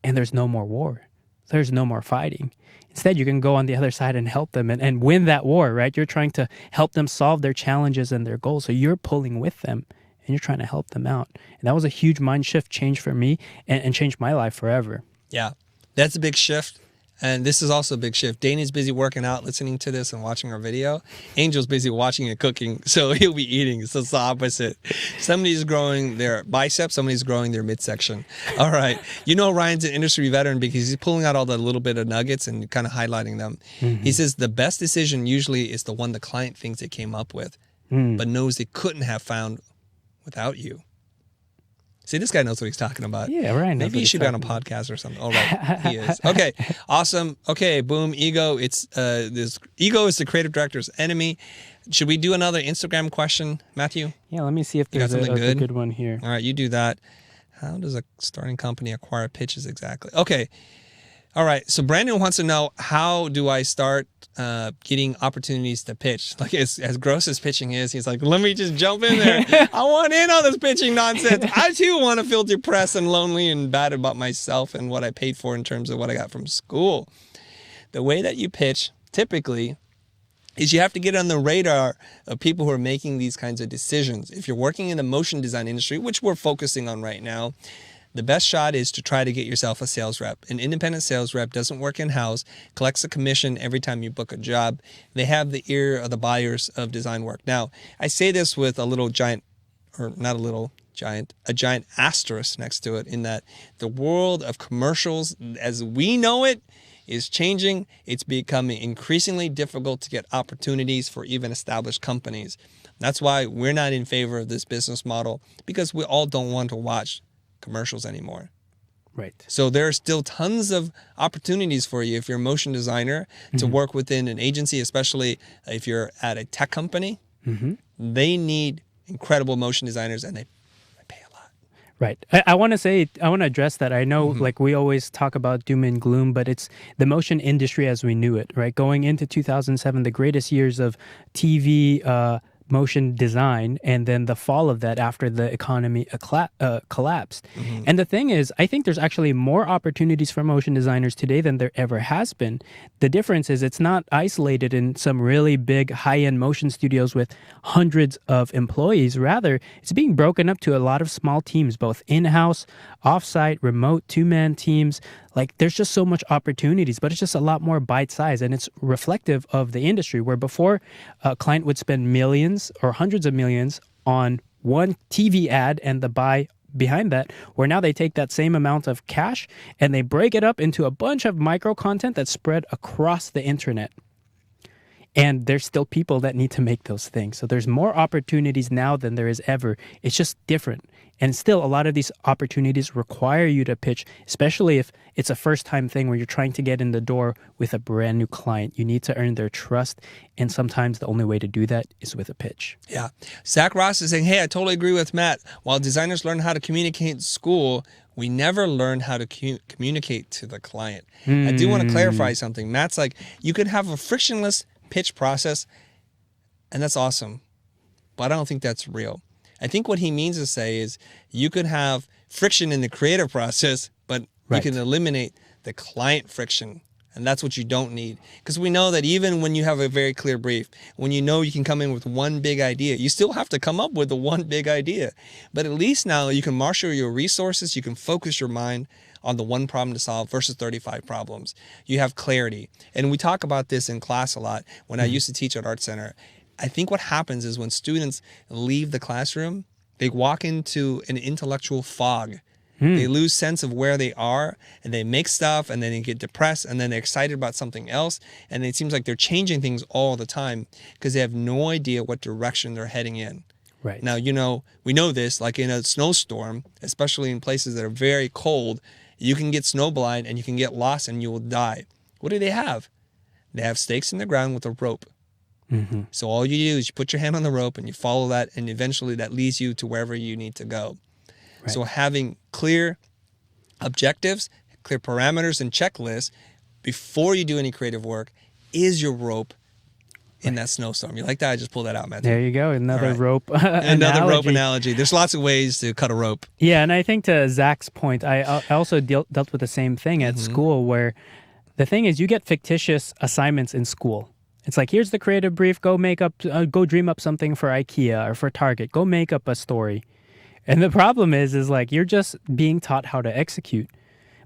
and there's no more war. There's no more fighting. Instead, you can go on the other side and help them and win that war, right? You're trying to help them solve their challenges and their goals. So you're pulling with them and you're trying to help them out. And that was a huge mind shift change for me and changed my life forever. Yeah, that's a big shift. And this is also a big shift. Danny's busy working out, listening to this and watching our video. Angel's busy watching and cooking, so he'll be eating. So it's the opposite. Somebody's growing their biceps, somebody's growing their midsection. All right. Ryan's an industry veteran because he's pulling out all the little bit of nuggets and kind of highlighting them. Mm-hmm. He says the best decision usually is the one the client thinks they came up with, but knows they couldn't have found without you. See, this guy knows what he's talking about. Yeah, right. Maybe he should be on a podcast or something. Oh, right. He is. Okay, awesome. Okay, boom, ego. This ego is the creative director's enemy. Should we do another Instagram question, Matthew? Yeah, let me see if there's a good one here. All right, you do that. How does a starting company acquire pitches exactly? Okay. All right. So Brandon wants to know, how do I start getting opportunities to pitch? Like as gross as pitching is, he's like, let me just jump in there. I want in on this pitching nonsense. I too want to feel depressed and lonely and bad about myself and what I paid for in terms of what I got from school. The way that you pitch typically is you have to get on the radar of people who are making these kinds of decisions. If you're working in the motion design industry, which we're focusing on right now, the best shot is to try to get yourself a sales rep. An independent sales rep doesn't work in-house, collects a commission every time you book a job. They have the ear of the buyers of design work. Now, I say this with a little giant, or not a little giant, a giant asterisk next to it, in that the world of commercials as we know it is changing. It's becoming increasingly difficult to get opportunities for even established companies. That's why we're not in favor of this business model, because we all don't want to watch commercials anymore. Right. So there are still tons of opportunities for you if you're a motion designer to work within an agency, especially if you're at a tech company. Mm-hmm. They need incredible motion designers, and they pay a lot. Right. I want to address that. I know like we always talk about doom and gloom, but it's the motion industry as we knew it, right? Going into 2007, the greatest years of TV motion design, and then the fall of that after the economy collapsed. Mm-hmm. And the thing is, I think there's actually more opportunities for motion designers today than there ever has been. The difference is it's not isolated in some really big high-end motion studios with hundreds of employees. Rather, it's being broken up to a lot of small teams, both in-house, off-site, remote, two-man teams. Like there's just so much opportunities, but it's just a lot more bite-sized, and it's reflective of the industry, where before a client would spend millions or hundreds of millions on one TV ad and the buy behind that, where now they take that same amount of cash and they break it up into a bunch of micro content that's spread across the internet. And there's still people that need to make those things. So there's more opportunities now than there is ever. It's just different. And still, a lot of these opportunities require you to pitch, especially if it's a first-time thing where you're trying to get in the door with a brand new client. You need to earn their trust. And sometimes the only way to do that is with a pitch. Yeah. Zach Ross is saying, hey, I totally agree with Matt. While designers learn how to communicate in school, we never learn how to communicate to the client. I do want to clarify something. Matt's like, you could have a frictionless pitch process, and that's awesome. But I don't think that's real. I think what he means to say is you could have friction in the creative process, but you can eliminate the client friction. And that's what you don't need. Because we know that even when you have a very clear brief, when you know you can come in with one big idea, you still have to come up with the one big idea. But at least now you can marshal your resources, you can focus your mind on the one problem to solve versus 35 problems. You have clarity. And we talk about this in class a lot when I used to teach at Art Center. I think what happens is when students leave the classroom, they walk into an intellectual fog. They lose sense of where they are, and they make stuff, and then they get depressed, and then they're excited about something else, and it seems like they're changing things all the time because they have no idea what direction they're heading in. Right. Now, we know this, like in a snowstorm, especially in places that are very cold, you can get snowblind and you can get lost and you will die. What do they have? They have stakes in the ground with a rope. So all you do is you put your hand on the rope and you follow that, and eventually that leads you to wherever you need to go. Right. So having clear objectives, clear parameters and checklists before you do any creative work is your rope in that snowstorm. You like that? I just pulled that out, man. There you go. Another rope Another rope analogy. There's lots of ways to cut a rope. Yeah, and I think to Zach's point, I also dealt with the same thing at school, where the thing is you get fictitious assignments in school. It's like, here's the creative brief. Go dream up something for IKEA or for Target. Go make up a story. And the problem is like you're just being taught how to execute.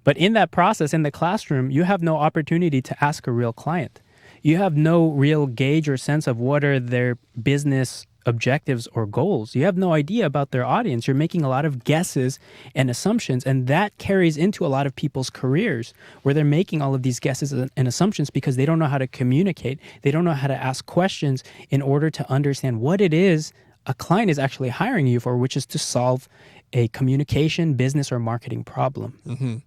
But in that process, in the classroom, you have no opportunity to ask a real client. You have no real gauge or sense of what are their business objectives or goals. You have no idea about their audience. You're making a lot of guesses and assumptions, and that carries into a lot of people's careers where they're making all of these guesses and assumptions because they don't know how to communicate. They don't know how to ask questions in order to understand what it is a client is actually hiring you for, which is to solve a communication, business, or marketing problem.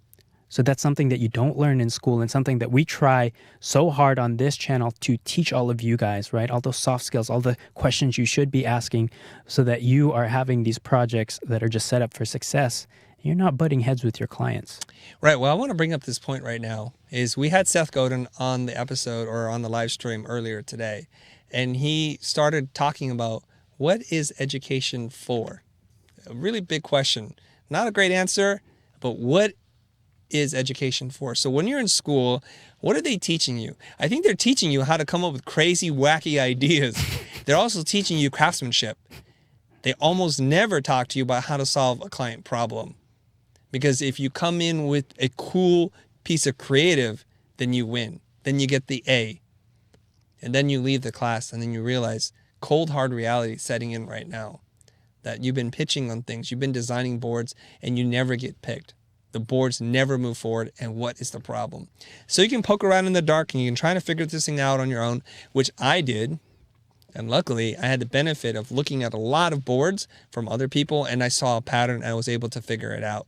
So that's something that you don't learn in school, and something that we try so hard on this channel to teach all of you guys, right? All those soft skills, all the questions you should be asking so that you are having these projects that are just set up for success. You're not butting heads with your clients. Right. Well, I want to bring up this point right now is we had Seth Godin on the episode or on the live stream earlier today, and he started talking about what is education for? A really big question. Not a great answer, but what is education for? So when you're in school, what are they teaching you? I think they're teaching you how to come up with crazy, wacky ideas. They're also teaching you craftsmanship. They almost never talk to you about how to solve a client problem. Because if you come in with a cool piece of creative, then you win. Then you get the A. And then you leave the class and then you realize cold, hard reality setting in right now. That you've been pitching on things, you've been designing boards, and you never get picked. The boards never move forward, and what is the problem? So you can poke around in the dark and you can try to figure this thing out on your own, which I did. And luckily, I had the benefit of looking at a lot of boards from other people, and I saw a pattern and I was able to figure it out.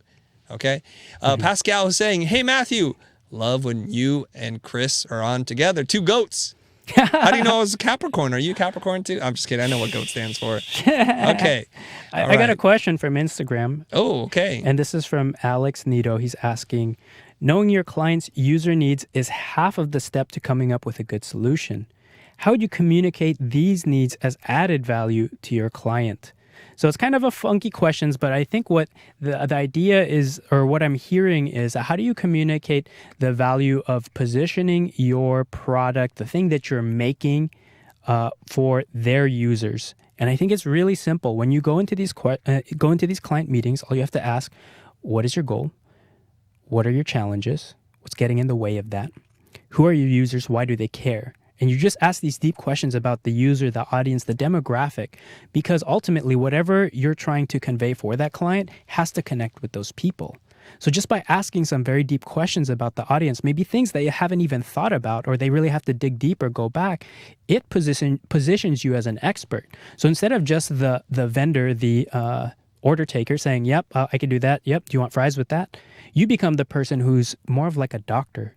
Okay? Pascal was saying, hey, Matthew, love when you and Chris are on together. Two goats. How do you know I was a Capricorn? Are you a Capricorn too? I'm just kidding. I know what GOAT stands for. Okay. I got a question from Instagram. Oh, okay. And this is from Alex Nito. He's asking, knowing your client's user needs is half of the step to coming up with a good solution. How would you communicate these needs as added value to your client? So it's kind of a funky questions, but I think what the idea is, or what I'm hearing is, how do you communicate the value of positioning your product, the thing that you're making, for their users? And I think it's really simple. When you go into these client meetings, all you have to ask, what is your goal? What are your challenges? What's getting in the way of that? Who are your users? Why do they care? And you just ask these deep questions about the user, the audience, the demographic, because ultimately whatever you're trying to convey for that client has to connect with those people. So just by asking some very deep questions about the audience, maybe things that you haven't even thought about, or they really have to dig deep or go back, it positions you as an expert. So instead of just the vendor, the order taker saying, yep, I can do that. Yep, do you want fries with that? You become the person who's more of like a doctor,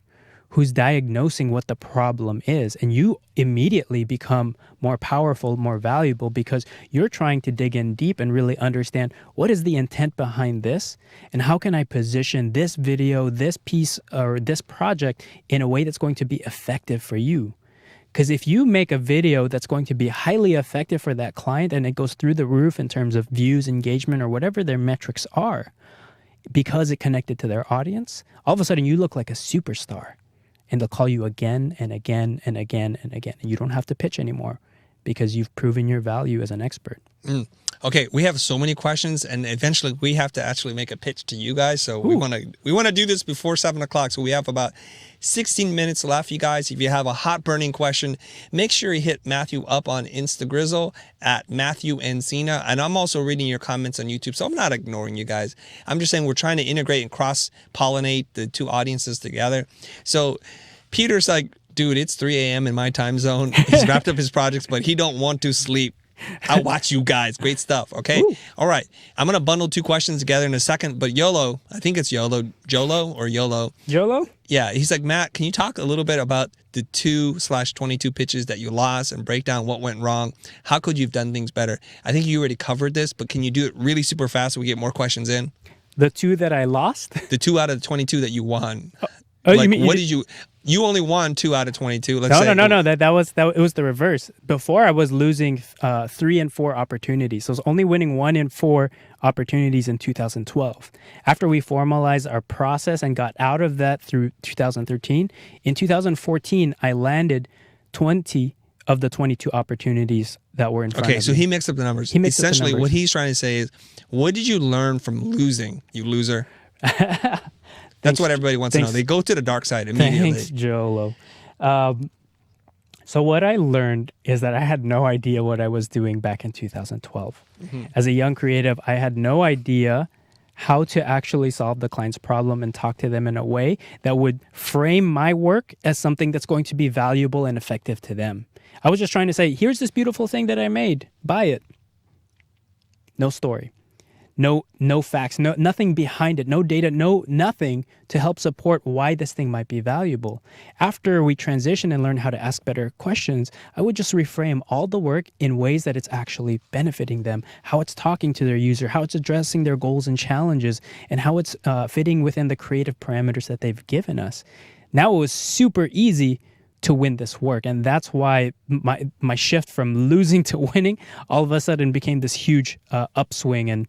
who's diagnosing what the problem is. And you immediately become more powerful, more valuable, because you're trying to dig in deep and really understand what is the intent behind this, and how can I position this video, this piece, or this project in a way that's going to be effective for you. Because if you make a video that's going to be highly effective for that client and it goes through the roof in terms of views, engagement, or whatever their metrics are, because it connected to their audience, all of a sudden you look like a superstar. And they'll call you again and again and again and again. And you don't have to pitch anymore because you've proven your value as an expert. Okay, we have so many questions, and eventually we have to actually make a pitch to you guys. So we want to do this before 7 o'clock. So we have about 16 minutes left, you guys. If you have a hot burning question, make sure you hit Matthew up on Instagrizzle at Matthew Encina. And I'm also reading your comments on YouTube, so I'm not ignoring you guys. I'm just saying we're trying to integrate and cross-pollinate the two audiences together. So Peter's like, dude, it's 3 a.m. in my time zone. He's wrapped up his projects, but he don't want to sleep. I'll watch you guys. Great stuff. Okay. Ooh. All right. I'm going to bundle two questions together in a second, but YOLO, I think it's YOLO, Jolo or YOLO. YOLO? Yeah. He's like, Matt, can you talk a little bit about the 2/22 pitches that you lost and break down what went wrong? How could you have done things better? I think you already covered this, but can you do it really super fast so we get more questions in? The 2 that I lost? The 2 out of the 22 that you won. Oh, like, you mean, what did you... You only won 2 out of 22. No. That was it was the reverse. Before I was losing 3 and 4 opportunities. So I was only winning 1 in 4 opportunities in 2012. After we formalized our process and got out of that through 2013, in 2014 I landed 20 of the 22 opportunities that were in front of me. Okay, so he mixed up the numbers. Essentially, what he's trying to say is, what did you learn from losing, you loser? That's what everybody wants to know. They go to the dark side immediately. Thanks, Jolo. So what I learned is that I had no idea what I was doing back in 2012. Mm-hmm. As a young creative, I had no idea how to actually solve the client's problem and talk to them in a way that would frame my work as something that's going to be valuable and effective to them. I was just trying to say, here's this beautiful thing that I made. Buy it. No story. No facts, nothing behind it, no data, nothing to help support why this thing might be valuable. After we transition and learn how to ask better questions, I would just reframe all the work in ways that it's actually benefiting them, how it's talking to their user, how it's addressing their goals and challenges, and how it's fitting within the creative parameters that they've given us. Now it was super easy to win this work. And that's why my shift from losing to winning all of a sudden became this huge upswing, and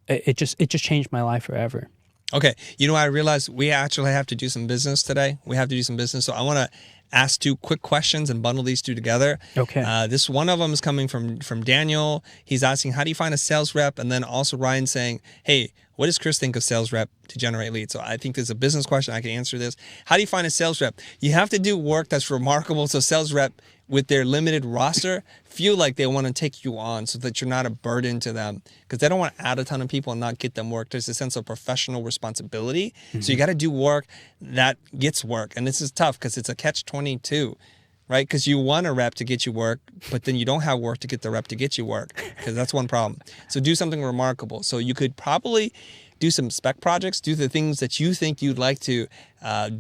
it just changed my life forever. Okay. You know, I realized we actually have to do some business today. We have to do some business. So I want to ask 2 quick questions and bundle these 2 together. Okay. This one of them is coming from Daniel. He's asking, how do you find a sales rep? And then also Ryan saying, hey, what does Chris think of sales rep to generate leads? So I think this is a business question. I can answer this. How do you find a sales rep? You have to do work that's remarkable. So sales rep with their limited roster feel like they want to take you on so that you're not a burden to them, because they don't want to add a ton of people and not get them work. There's a sense of professional responsibility. Mm-hmm. So you got to do work that gets work. And this is tough because it's a catch-22, right? Because you want a rep to get you work, but then you don't have work to get the rep to get you work, because that's one problem. So do something remarkable. So you could probably do some spec projects, do the things that you think you'd like to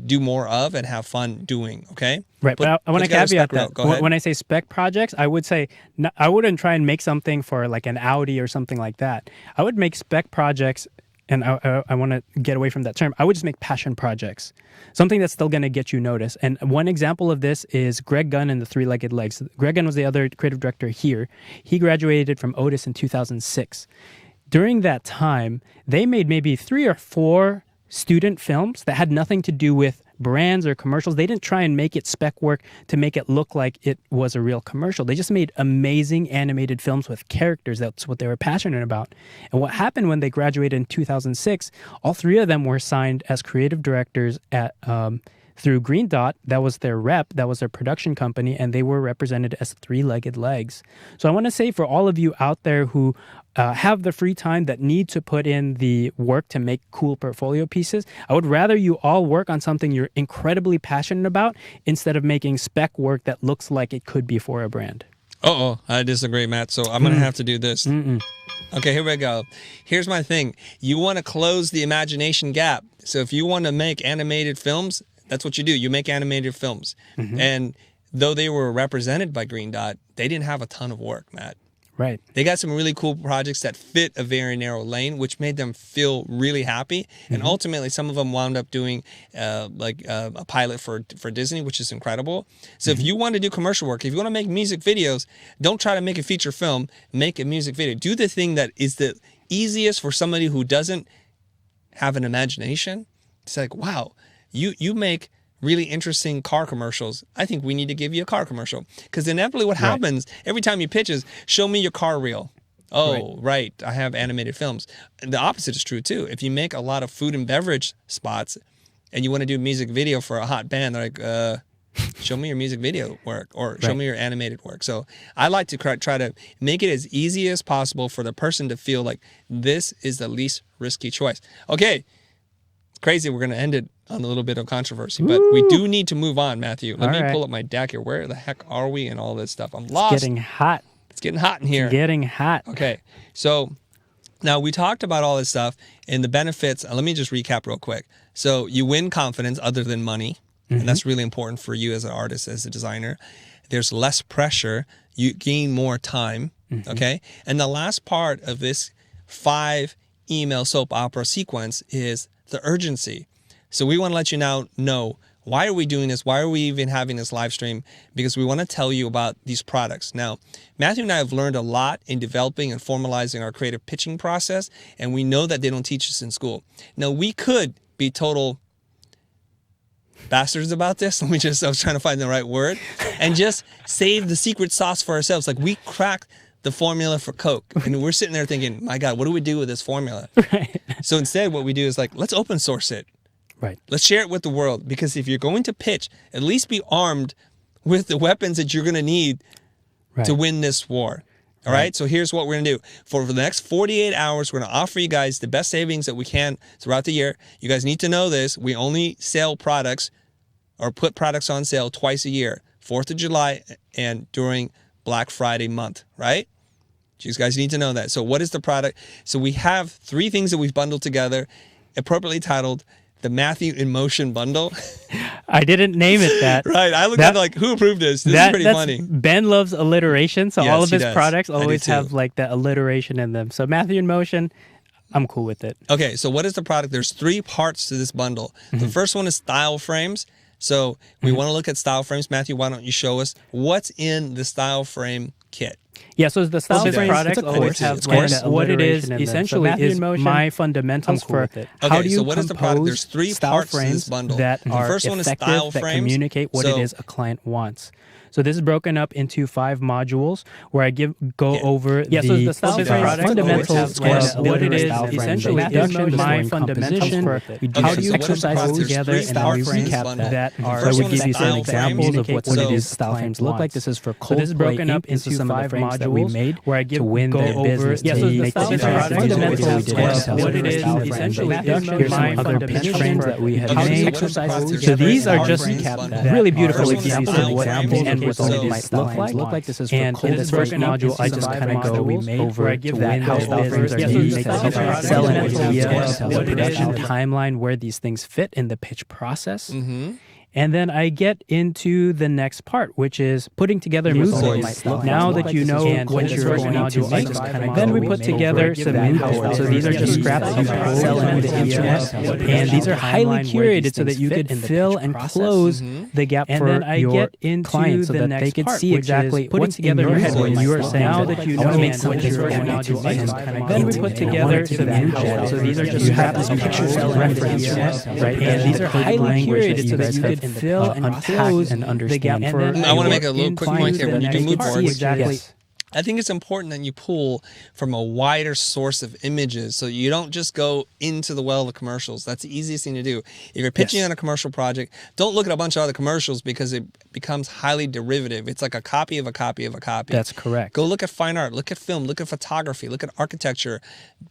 do more of and have fun doing, okay? Right, but I want to caveat that. When I say spec projects, I would say, I wouldn't try and make something for like an Audi or something like that. I would make spec projects, and I want to get away from that term. I would just make passion projects, something that's still going to get you noticed. And one example of this is Greg Gunn and the Three-Legged Legs. Greg Gunn was the other creative director here. He graduated from Otis in 2006. During that time, they made maybe 3 or 4 student films that had nothing to do with brands or commercials. They didn't try and make it spec work to make it look like it was a real commercial. They just made amazing animated films with characters. That's what they were passionate about. And what happened when they graduated in 2006, all 3 of them were signed as creative directors at through Green Dot, that was their rep, that was their production company, and they were represented as three-legged legs. So I want to say for all of you out there who have the free time that need to put in the work to make cool portfolio pieces, I would rather you all work on something you're incredibly passionate about instead of making spec work that looks like it could be for a brand. Uh-oh, I disagree, Matt. So I'm going to have to do this. Okay, here we go. Here's my thing. You want to close the imagination gap. So if you want to make animated films, that's what you do. You make animated films. And though they were represented by Green Dot, they didn't have a ton of work, Matt. Right. They got some really cool projects that fit a very narrow lane, which made them feel really happy. And ultimately, some of them wound up doing a pilot for Disney, which is incredible. So if you want to do commercial work, if you want to make music videos, don't try to make a feature film. Make a music video. Do the thing that is the easiest for somebody who doesn't have an imagination. It's like, wow, you make really interesting car commercials. I think we need to give you a car commercial. Because inevitably what happens every time you pitch is, show me your car reel. Oh, right. I have animated films. And the opposite is true too. If you make a lot of food and beverage spots and you want to do a music video for a hot band, they're like, show me your music video work or show me your animated work. So I like to try to make it as easy as possible for the person to feel like this is the least risky choice. Okay. Crazy. We're going to end it on a little bit of controversy, but we do need to move on, Matthew. Let me pull up my deck here. Where the heck are we and all this stuff? I'm lost. It's getting hot. It's getting hot in here. It's getting hot. Okay. So now we talked about all this stuff and the benefits. Let me just recap real quick. So you win confidence other than money. And that's really important for you as an artist, as a designer. There's less pressure. You gain more time. Okay. And the last part of this 5 email soap opera sequence is the urgency. So we want to let you now know, why are we doing this? Why are we even having this live stream? Because we want to tell you about these products. Now, Matthew and I have learned a lot in developing and formalizing our creative pitching process, and we know that they don't teach us in school. Now, we could be total bastards about this. I was trying to find the right word, and just save the secret sauce for ourselves. Like, we cracked the formula for Coke, and we're sitting there thinking, my God, what do we do with this formula? Right. So instead, what we do is like, let's open source it. Right. Let's share it with the world, because if you're going to pitch, at least be armed with the weapons that you're going to need to win this war. All right. So here's what we're going to do. For the next 48 hours, we're going to offer you guys the best savings that we can throughout the year. You guys need to know this. We only sell products or put products on sale twice a year, 4th of July and during Black Friday month, right? You guys need to know that. So what is the product? So we have 3 things that we've bundled together, appropriately titled the Matthew in Motion Bundle. I didn't name it that. Right. I looked at it like, who approved this? This is pretty funny. Ben loves alliteration, so all of his products always have like that alliteration in them. So Matthew in Motion, I'm cool with it. Okay, so what is the product? There's 3 parts to this bundle. The first one is style frames. So we want to look at style frames. Matthew, why don't you show us what's in the style frame kit? Yeah, so the style frame products always have what it is essentially is my fundamentals for how do you compose There's 3 style parts frames to this bundle. that The are first one is effective, style that frames. communicate what it is a client wants. So this is broken up into 5 modules where I go over the style frame fundamentals of what it is essentially is my fundamentals for how do you exercise together, and then we recap that. So we give you some examples of what it is style frames look like. This is for Coldplay. This is broken up into some of the frames that we made where I to win their business. Yeah, so the style frame fundamentals of what it is essentially here's some other pitch frames that we have made. So these are just really beautiful examples and what it might look like. This is for and in this first module, I just kind of go over to win how style frames are used to sell an idea, the production timeline, where these things fit in the pitch process. And then I get into the next part, which is putting together mood boards. Now that you know what you're going to make, then we put together some mood boards. So these are just scraps that you sell on the internet, and these are highly curated so that you could fill and close the gap for your client, so that they could see exactly what's in your head when you are saying now that you know what you're going to make. Then we put together some mood boards. So these are just scraps that pictures and references, right? And these are highly curated so that you could fill and close and understand the gap for. I want to make a little quick point here. When you do mood boards, I think it's important that you pull from a wider source of images so you don't just go into the well of commercials. That's the easiest thing to do. If you're pitching on a commercial project, don't look at a bunch of other commercials because it becomes highly derivative. It's like a copy of a copy of a copy. That's correct. Go look at fine art, look at film, look at photography, look at architecture.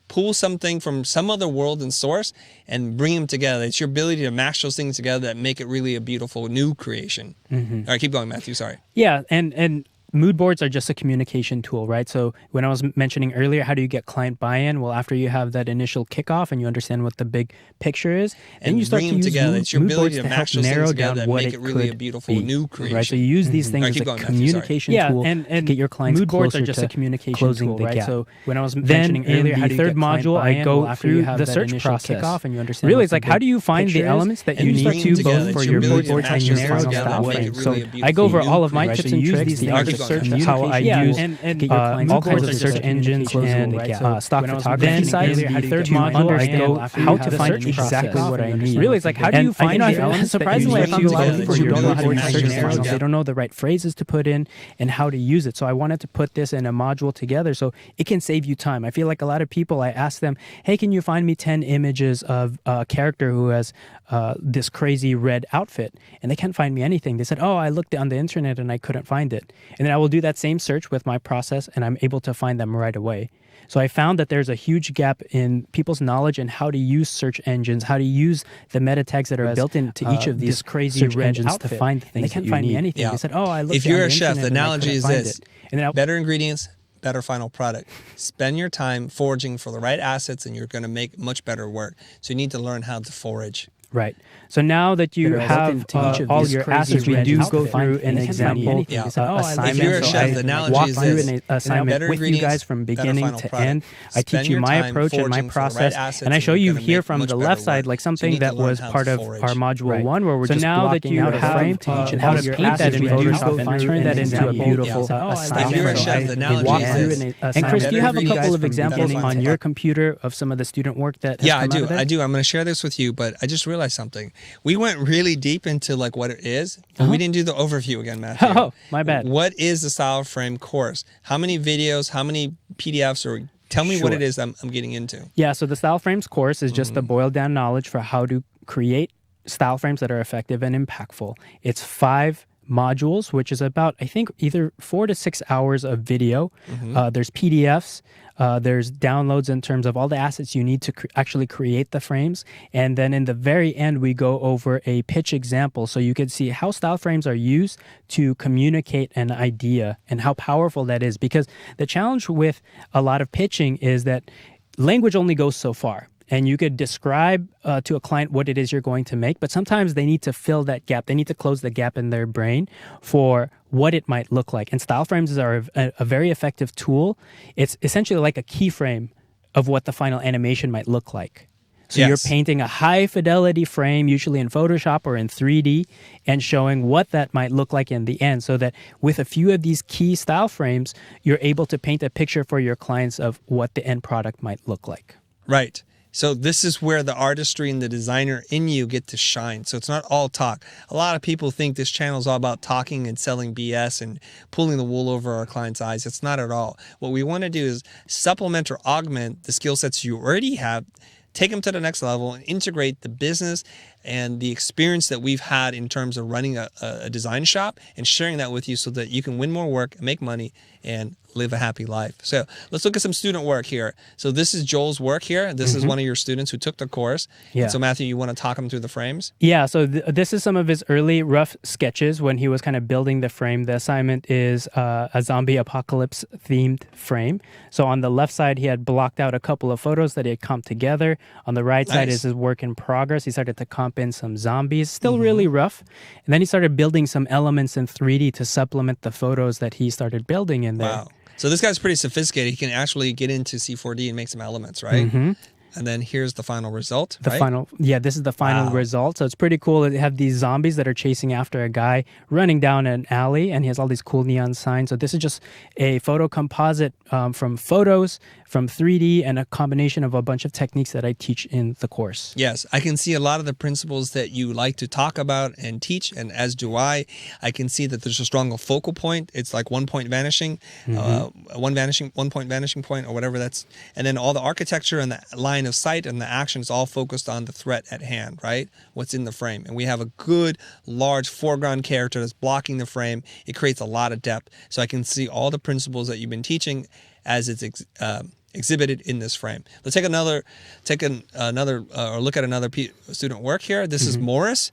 Pull something from some other world and source and bring them together. It's your ability to mash those things together that make it really a beautiful new creation. All right, keep going, Matthew. Sorry. Yeah, and mood boards are just a communication tool, right? So when I was mentioning earlier, how do you get client buy-in? Well, after you have that initial kickoff and you understand what the big picture is, then you start to use together. It's your mood ability boards to to help mash those narrow things down together what and make it it really a could beautiful be, new creation. right? So you use these things All right, as keep a going, Matthew. communication Sorry. tool to get your clients mood boards closer are just to a communication closing tool, the right? gap. So when I was then mentioning earlier, in how the do you third get client module, I buy-in? go Well, after you through have the that search initial process. kickoff and you understand Really, what it's the like, how big do you find picture the is, elements that and you you need start to to both use for your your mood mood boards boards and and your narrow final down style what it frame? could So be. I go over all of my Right, tips so and use tricks, these the art things of as search, how I communication use tools to get your clients all closer kinds of to search engines closing and the gap. stock When I was photography. mentioning Inside earlier, how the do you third get module, I buy-in? go After you how have to that find initial exactly kickoff what I and need. you Really, it's like, how do you find the elements? Surprisingly, I found a lot of people who don't know how to use search together. engines. They don't know the right phrases to put in and how to use it. So I wanted to put this in a module together so it can save you time. I feel like a lot of people, I ask them, hey, can you find me 10 images of a character who has this crazy red outfit? And they can't find me anything. They said, oh, I looked on the internet and I couldn't find it. And then I will do that same search with my process and I'm able to find them right away. So I found that there's a huge gap in people's knowledge and how to use search engines, how to use the meta tags that are built into each of these crazy search red engines outfit, to find the and they things can't that you find me need. anything. Yeah. They said, oh, I looked If on you're the a chef, the internet and I analogy couldn't is find this. it. And then Better ingredients, better final product. Spend your time foraging for the right assets and you're going to make much better work. So you need to learn how to forage. Right. So now that you That are have built into each of all these your crazy assets, we red do outfit. go through an They can't find example anything. Yeah. They said, oh, I assignment. If you're a So chef, I the analogy walk is through this. an assignment Better with you ingredients, guys from better beginning final to product. end. I Spend teach you your my time approach and my foraging for the right process, assets and I and show you're you gonna here make from much the better left side, work. like So you something need to that learn was how to part of forage. our module Right. 1, where we're So just now that blocking you out a have, frame to each and how how to to paint that in Photoshop Photoshop and turn that into a beautiful If you're a chef, the analogy walk is through this. an assignment. And Chris, do you have a Better couple of ingredients, examples better on final your product. computer of some of the student work that has Yeah, I come out do. of it? I do. I'm going to share this with you, but I just realized something. We went really deep into like what it is, but we didn't do the overview again, Matthew. Oh, my bad. What is the style frame course? How many videos? How many PDFs? Or tell me what Sure. it is I'm getting into. Yeah, so the Style Frames course is just the boiled down knowledge for how to create style frames that are effective and impactful. It's 5 modules, which is about, I think, either 4 to 6 hours of video. There's PDFs. There's downloads in terms of all the assets you need to actually create the frames. And then in the very end, we go over a pitch example so you can see how style frames are used to communicate an idea and how powerful that is. Because the challenge with a lot of pitching is that language only goes so far. And you could describe to a client what it is you're going to make, but sometimes they need to fill that gap. They need to close the gap in their brain for what it might look like. And style frames are a very effective tool. It's essentially like a keyframe of what the final animation might look like. So you're painting a high fidelity frame, usually in Photoshop or in 3D, and showing what that might look like in the end, so that with a few of these key style frames, you're able to paint a picture for your clients of what the end product might look like. Right. So this is where the artistry and the designer in you get to shine. So it's not all talk. A lot of people think this channel is all about talking and selling BS and pulling the wool over our clients' eyes. It's not at all. What we want to do is supplement or augment the skill sets you already have, take them to the next level, and integrate the business and the experience that we've had in terms of running a design shop and sharing that with you so that you can win more work, make money, and live a happy life. So let's look at some student work here. So this is Joel's work here. This is one of your students who took the course. Yeah. And so Matthew, you want to talk him through the frames? Yeah, so this is some of his early rough sketches when he was kind of building the frame. The assignment is a zombie apocalypse themed frame. So on the left side, he had blocked out a couple of photos that he had comped together. On the right side is his work in progress. He started to comp in some zombies, still really rough. And then he started building some elements in 3D to supplement the photos that he started building in there. Wow. So this guy's pretty sophisticated. He can actually get into C4D and make some elements, right? And then here's the final result, right? This is the final result. So it's pretty cool to have these zombies that are chasing after a guy running down an alley, and he has all these cool neon signs. So this is just a photo composite from photos from 3D and a combination of a bunch of techniques that I teach in the course. Yes, I can see a lot of the principles that you like to talk about and teach, and as do I. I can see that there's a stronger focal point. It's like one point vanishing, one point vanishing point, or whatever that's. And then all the architecture and the line of sight and the action is all focused on the threat at hand, right? What's in the frame. And we have a good, large foreground character that's blocking the frame. It creates a lot of depth. So I can see all the principles that you've been teaching as it's exhibited in this frame. Let's take another, or look at another student work here. This is Morris.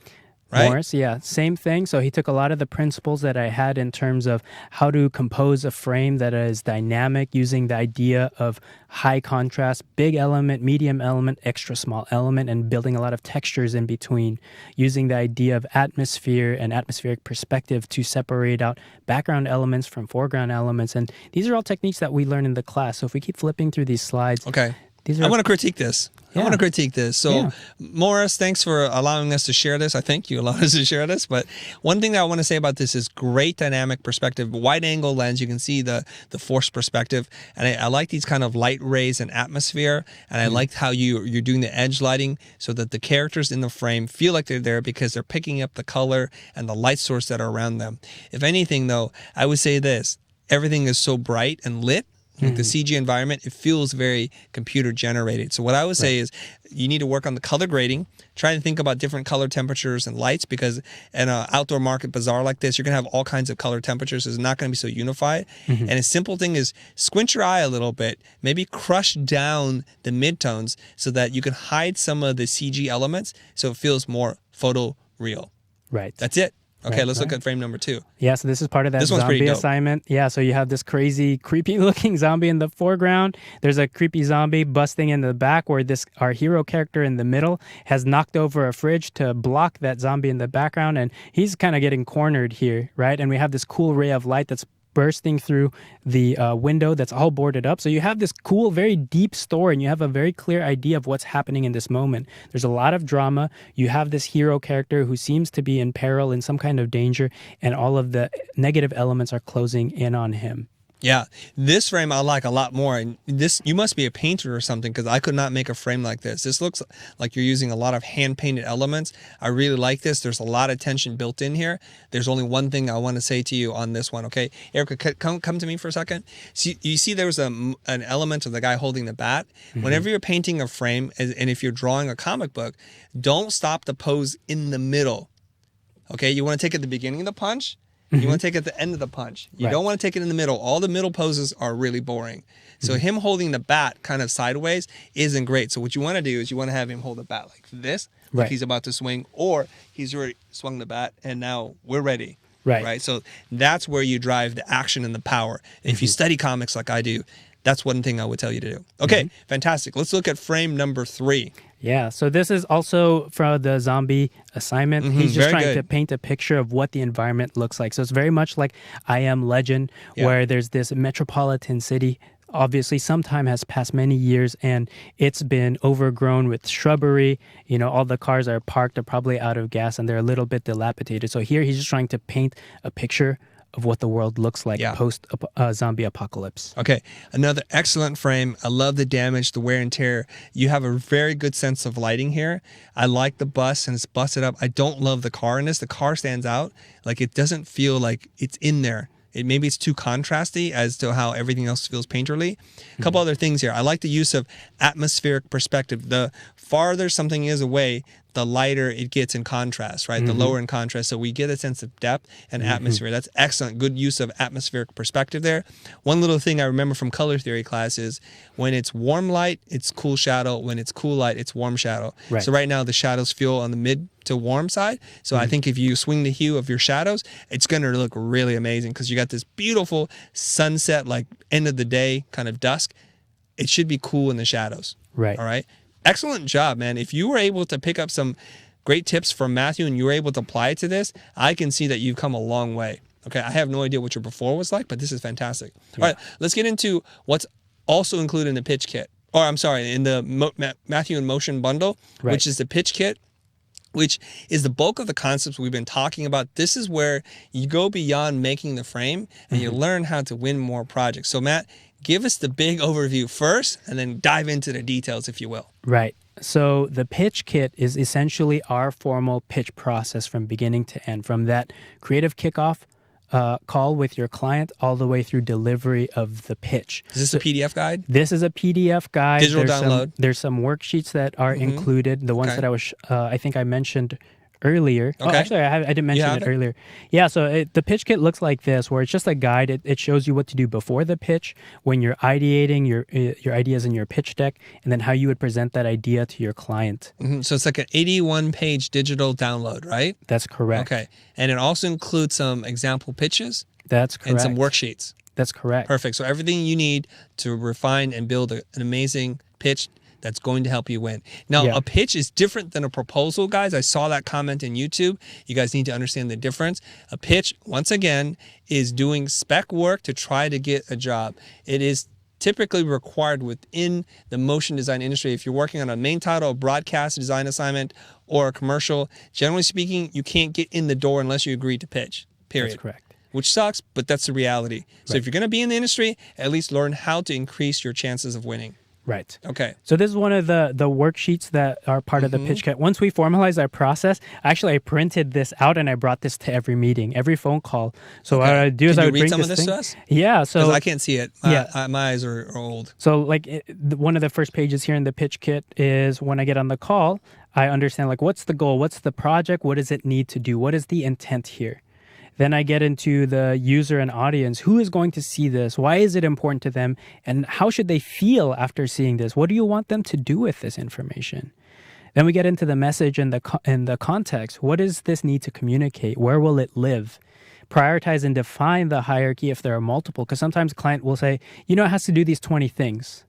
Right? Morris, yeah, same thing. So he took a lot of the principles that I had in terms of how to compose a frame that is dynamic, using the idea of high contrast, big element, medium element, extra small element, and building a lot of textures in between, using the idea of atmosphere and atmospheric perspective to separate out background elements from foreground elements. And these are all techniques that we learn in the class. So if we keep flipping through these slides. Okay. I want to critique this. So, Morris, thanks for allowing us to share this. I think you allowed us to share this. But one thing that I want to say about this is great dynamic perspective. Wide angle lens, you can see the forced perspective. And I like these kind of light rays and atmosphere. And I liked how you're doing the edge lighting so that the characters in the frame feel like they're there because they're picking up the color and the light source that are around them. If anything, though, I would say this. Everything is so bright and lit. Like the CG environment, it feels very computer generated. So what I would say is you need to work on the color grading. Try to think about different color temperatures and lights, because in an outdoor market bazaar like this, you're going to have all kinds of color temperatures. It's not going to be so unified. And a simple thing is squint your eye a little bit, maybe crush down the midtones so that you can hide some of the CG elements so it feels more photoreal. Right. That's it. Okay, let's look at frame number 2. Yeah, so this is part of that zombie assignment. Yeah, so you have this crazy, creepy-looking zombie in the foreground. There's a creepy zombie busting in the back where our hero character in the middle has knocked over a fridge to block that zombie in the background, and he's kind of getting cornered here, right? And we have this cool ray of light that's bursting through the window that's all boarded up. So you have this cool, very deep story, and you have a very clear idea of what's happening in this moment. There's a lot of drama. You have this hero character who seems to be in peril, in some kind of danger, and all of the negative elements are closing in on him. Yeah, this frame I like a lot more. And this, you must be a painter or something, because I could not make a frame like this. This looks like you're using a lot of hand-painted elements. I really like this. There's a lot of tension built in here. There's only one thing I want to say to you on this one, okay? Erica, come to me for a second. See, you see there's an element of the guy holding the bat. Whenever you're painting a frame, and if you're drawing a comic book, don't stop the pose in the middle, okay? You want to take it at the beginning of the punch. You want to take it at the end of the punch. You don't want to take it in the middle. All the middle poses are really boring. So him holding the bat kind of sideways isn't great. So what you want to do is you want to have him hold the bat like this, like he's about to swing, or he's already swung the bat and now we're ready. Right. So that's where you drive the action and the power. And if you study comics like I do, that's one thing I would tell you to do. Okay, fantastic. Let's look at frame number 3. Yeah, so this is also from the zombie assignment. He's just trying to paint a picture of what the environment looks like. So it's very much like I Am Legend, where there's this metropolitan city. Obviously, some time has passed, many years, and it's been overgrown with shrubbery. You know, all the cars are parked, are probably out of gas, and they're a little bit dilapidated. So here he's just trying to paint a picture of what the world looks like post-zombie apocalypse. Okay, another excellent frame. I love the damage, the wear and tear. You have a very good sense of lighting here. I like the bus, and it's busted up. I don't love the car in this. The car stands out. Like, it doesn't feel like it's in there. Maybe it's too contrasty as to how everything else feels painterly. A couple other things here. I like the use of atmospheric perspective. The farther something is away, the lighter it gets in contrast, right? The lower in contrast. So we get a sense of depth and atmosphere. That's excellent. Good use of atmospheric perspective there. One little thing I remember from color theory class is when it's warm light, it's cool shadow. When it's cool light, it's warm shadow. So right now the shadows feel on the mid to warm side. So I think if you swing the hue of your shadows, it's going to look really amazing because you got this beautiful sunset, like end of the day kind of dusk. It should be cool in the shadows. All right. Excellent job, man. If you were able to pick up some great tips from Matthew and you were able to apply it to this, I can see that you've come a long way. Okay, I have no idea what your before was like, but this is fantastic. All right, let's get into what's also included in the pitch kit. Or I'm sorry, in the Matthew in Motion bundle, which is the pitch kit. which is the bulk of the concepts we've been talking about. This is where you go beyond making the frame and you learn how to win more projects. So Matt, give us the big overview first and then dive into the details, if you will. Right. So the pitch kit is essentially our formal pitch process from beginning to end, from that creative kickoff call with your client all the way through delivery of the pitch. Is this a PDF guide? This is a PDF guide. Digital download? There's some worksheets that are included. The ones that I think I mentioned earlier. Okay. Oh, actually, I didn't mention it earlier. Yeah, so the pitch kit looks like this, where it's just a guide. It shows you what to do before the pitch, when you're ideating your ideas in your pitch deck, and then how you would present that idea to your client. So it's like an 81-page digital download, right? That's correct. Okay. And it also includes some example pitches. That's correct. And some worksheets. That's correct. Perfect. So everything you need to refine and build an amazing pitch that's going to help you win. Now, a pitch is different than a proposal, guys. I saw that comment in YouTube. You guys need to understand the difference. A pitch, once again, is doing spec work to try to get a job. It is typically required within the motion design industry. If you're working on a main title, a broadcast design assignment, or a commercial, generally speaking, you can't get in the door unless you agree to pitch, period. That's correct. Which sucks, but that's the reality. So if you're going to be in the industry, at least learn how to increase your chances of winning. Right. Okay. So this is one of the worksheets that are part of the pitch kit. Once we formalize our process, actually I printed this out and I brought this to every meeting, every phone call. So what I would do is I would bring some of this this thing. to us? Yeah. So I can't see it. My eyes are old. So like one of the first pages here in the pitch kit is when I get on the call, I understand like what's the goal, what's the project, what does it need to do, what is the intent here. Then I get into the user and audience. Who is going to see this? Why is it important to them? And how should they feel after seeing this? What do you want them to do with this information? Then we get into the message and the context. What does this need to communicate? Where will it live? Prioritize and define the hierarchy if there are multiple. Because sometimes a client will say, it has to do these 20 things.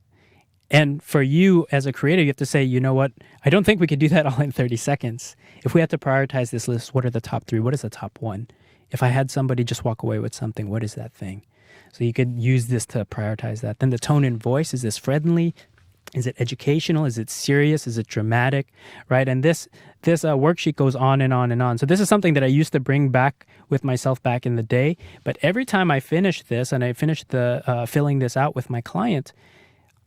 And for you as a creator, you have to say, you know what? I don't think we could do that all in 30 seconds. If we had to prioritize this list, what are the top 3? What is the top 1? If I had somebody just walk away with something, what is that thing? So you could use this to prioritize that. Then the tone and voice, is this friendly? Is it educational? Is it serious? Is it dramatic? Right? And this worksheet goes on and on and on. So this is something that I used to bring back with myself back in the day. But every time I finished this and I finished the filling this out with my client,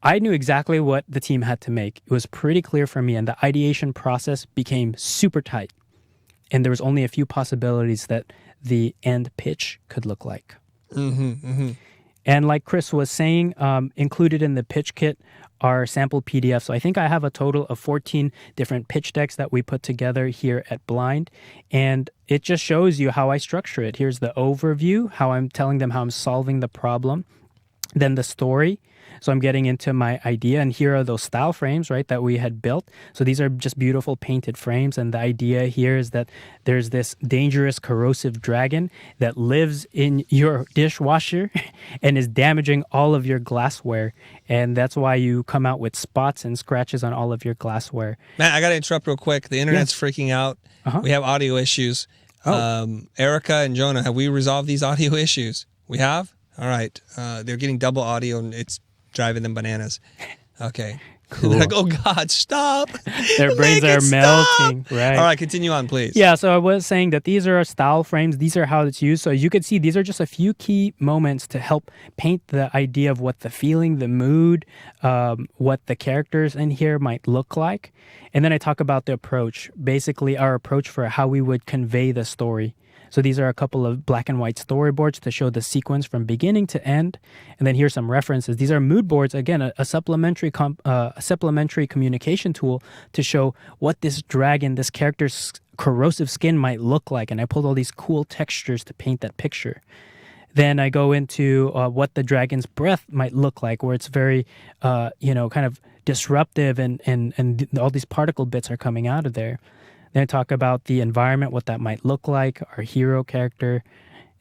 I knew exactly what the team had to make. It was pretty clear for me. And the ideation process became super tight. And there was only a few possibilities that the end pitch could look like. And like Chris was saying, included in the pitch kit are sample PDFs. So I think I have a total of 14 different pitch decks that we put together here at Blind. And it just shows you how I structure it. Here's the overview, how I'm telling them how I'm solving the problem. Then the story. So I'm getting into my idea, and here are those style frames, right, that we had built. So these are just beautiful painted frames, and the idea here is that there's this dangerous corrosive dragon that lives in your dishwasher and is damaging all of your glassware, and that's why you come out with spots and scratches on all of your glassware. Matt, I got to interrupt real quick. The internet's freaking out. We have audio issues. Erica and Jonah, have we resolved these audio issues? We have? All right. They're getting double audio, and it's driving them bananas. Okay. Cool. They're like, oh God, stop. Their brains are melting. Right. All right, continue on, please. Yeah, so I was saying that these are our style frames. These are how it's used. So as you can see, these are just a few key moments to help paint the idea of what the feeling, the mood, what the characters in here might look like. And then I talk about the approach, basically our approach for how we would convey the story. So these are a couple of black and white storyboards to show the sequence from beginning to end. And then here's some references. These are mood boards, again, a supplementary communication tool to show what this dragon, this character's corrosive skin might look like. And I pulled all these cool textures to paint that picture. Then I go into what the dragon's breath might look like, where it's very, kind of disruptive and all these particle bits are coming out of there. Then I talk about the environment, what that might look like, our hero character.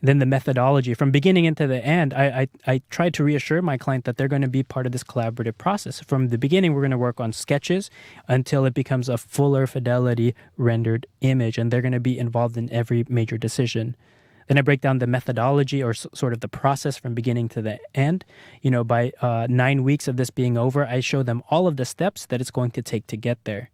Then the methodology. From beginning into the end, I tried to reassure my client that they're going to be part of this collaborative process. From the beginning, we're going to work on sketches until it becomes a fuller fidelity rendered image, and they're going to be involved in every major decision. Then I break down the methodology or sort of the process from beginning to the end. By 9 weeks of this being over, I show them all of the steps that it's going to take to get there.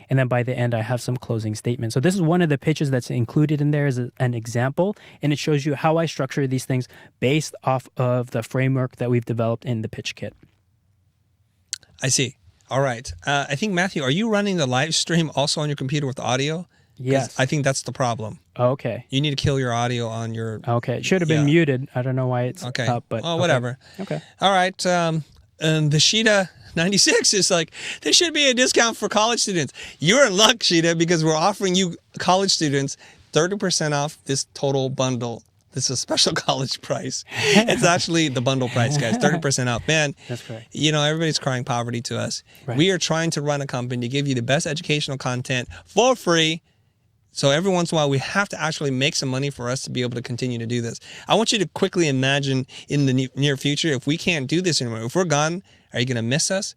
And then by the end, I have some closing statements. So this is one of the pitches that's included in there as an example. And it shows you how I structure these things based off of the framework that we've developed in the pitch kit. I see. All right. I think, Matthew, are you running the live stream also on your computer with audio? Yes. I think that's the problem. Okay. You need to kill your audio on your... Okay. It should have been muted. I don't know why it's up, but... Oh, whatever. Okay. All right. And the Sheeta 96 is like, there should be a discount for college students. You're in luck, Sheeta, because we're offering you college students 30% off this total bundle. This is a special college price. It's actually the bundle price, guys. 30% off. Man, that's correct. You know, everybody's crying poverty to us. Right. We are trying to run a company to give you the best educational content for free. So every once in a while, we have to actually make some money for us to be able to continue to do this. I want you to quickly imagine in the near future, if we can't do this anymore, if we're gone, are you going to miss us?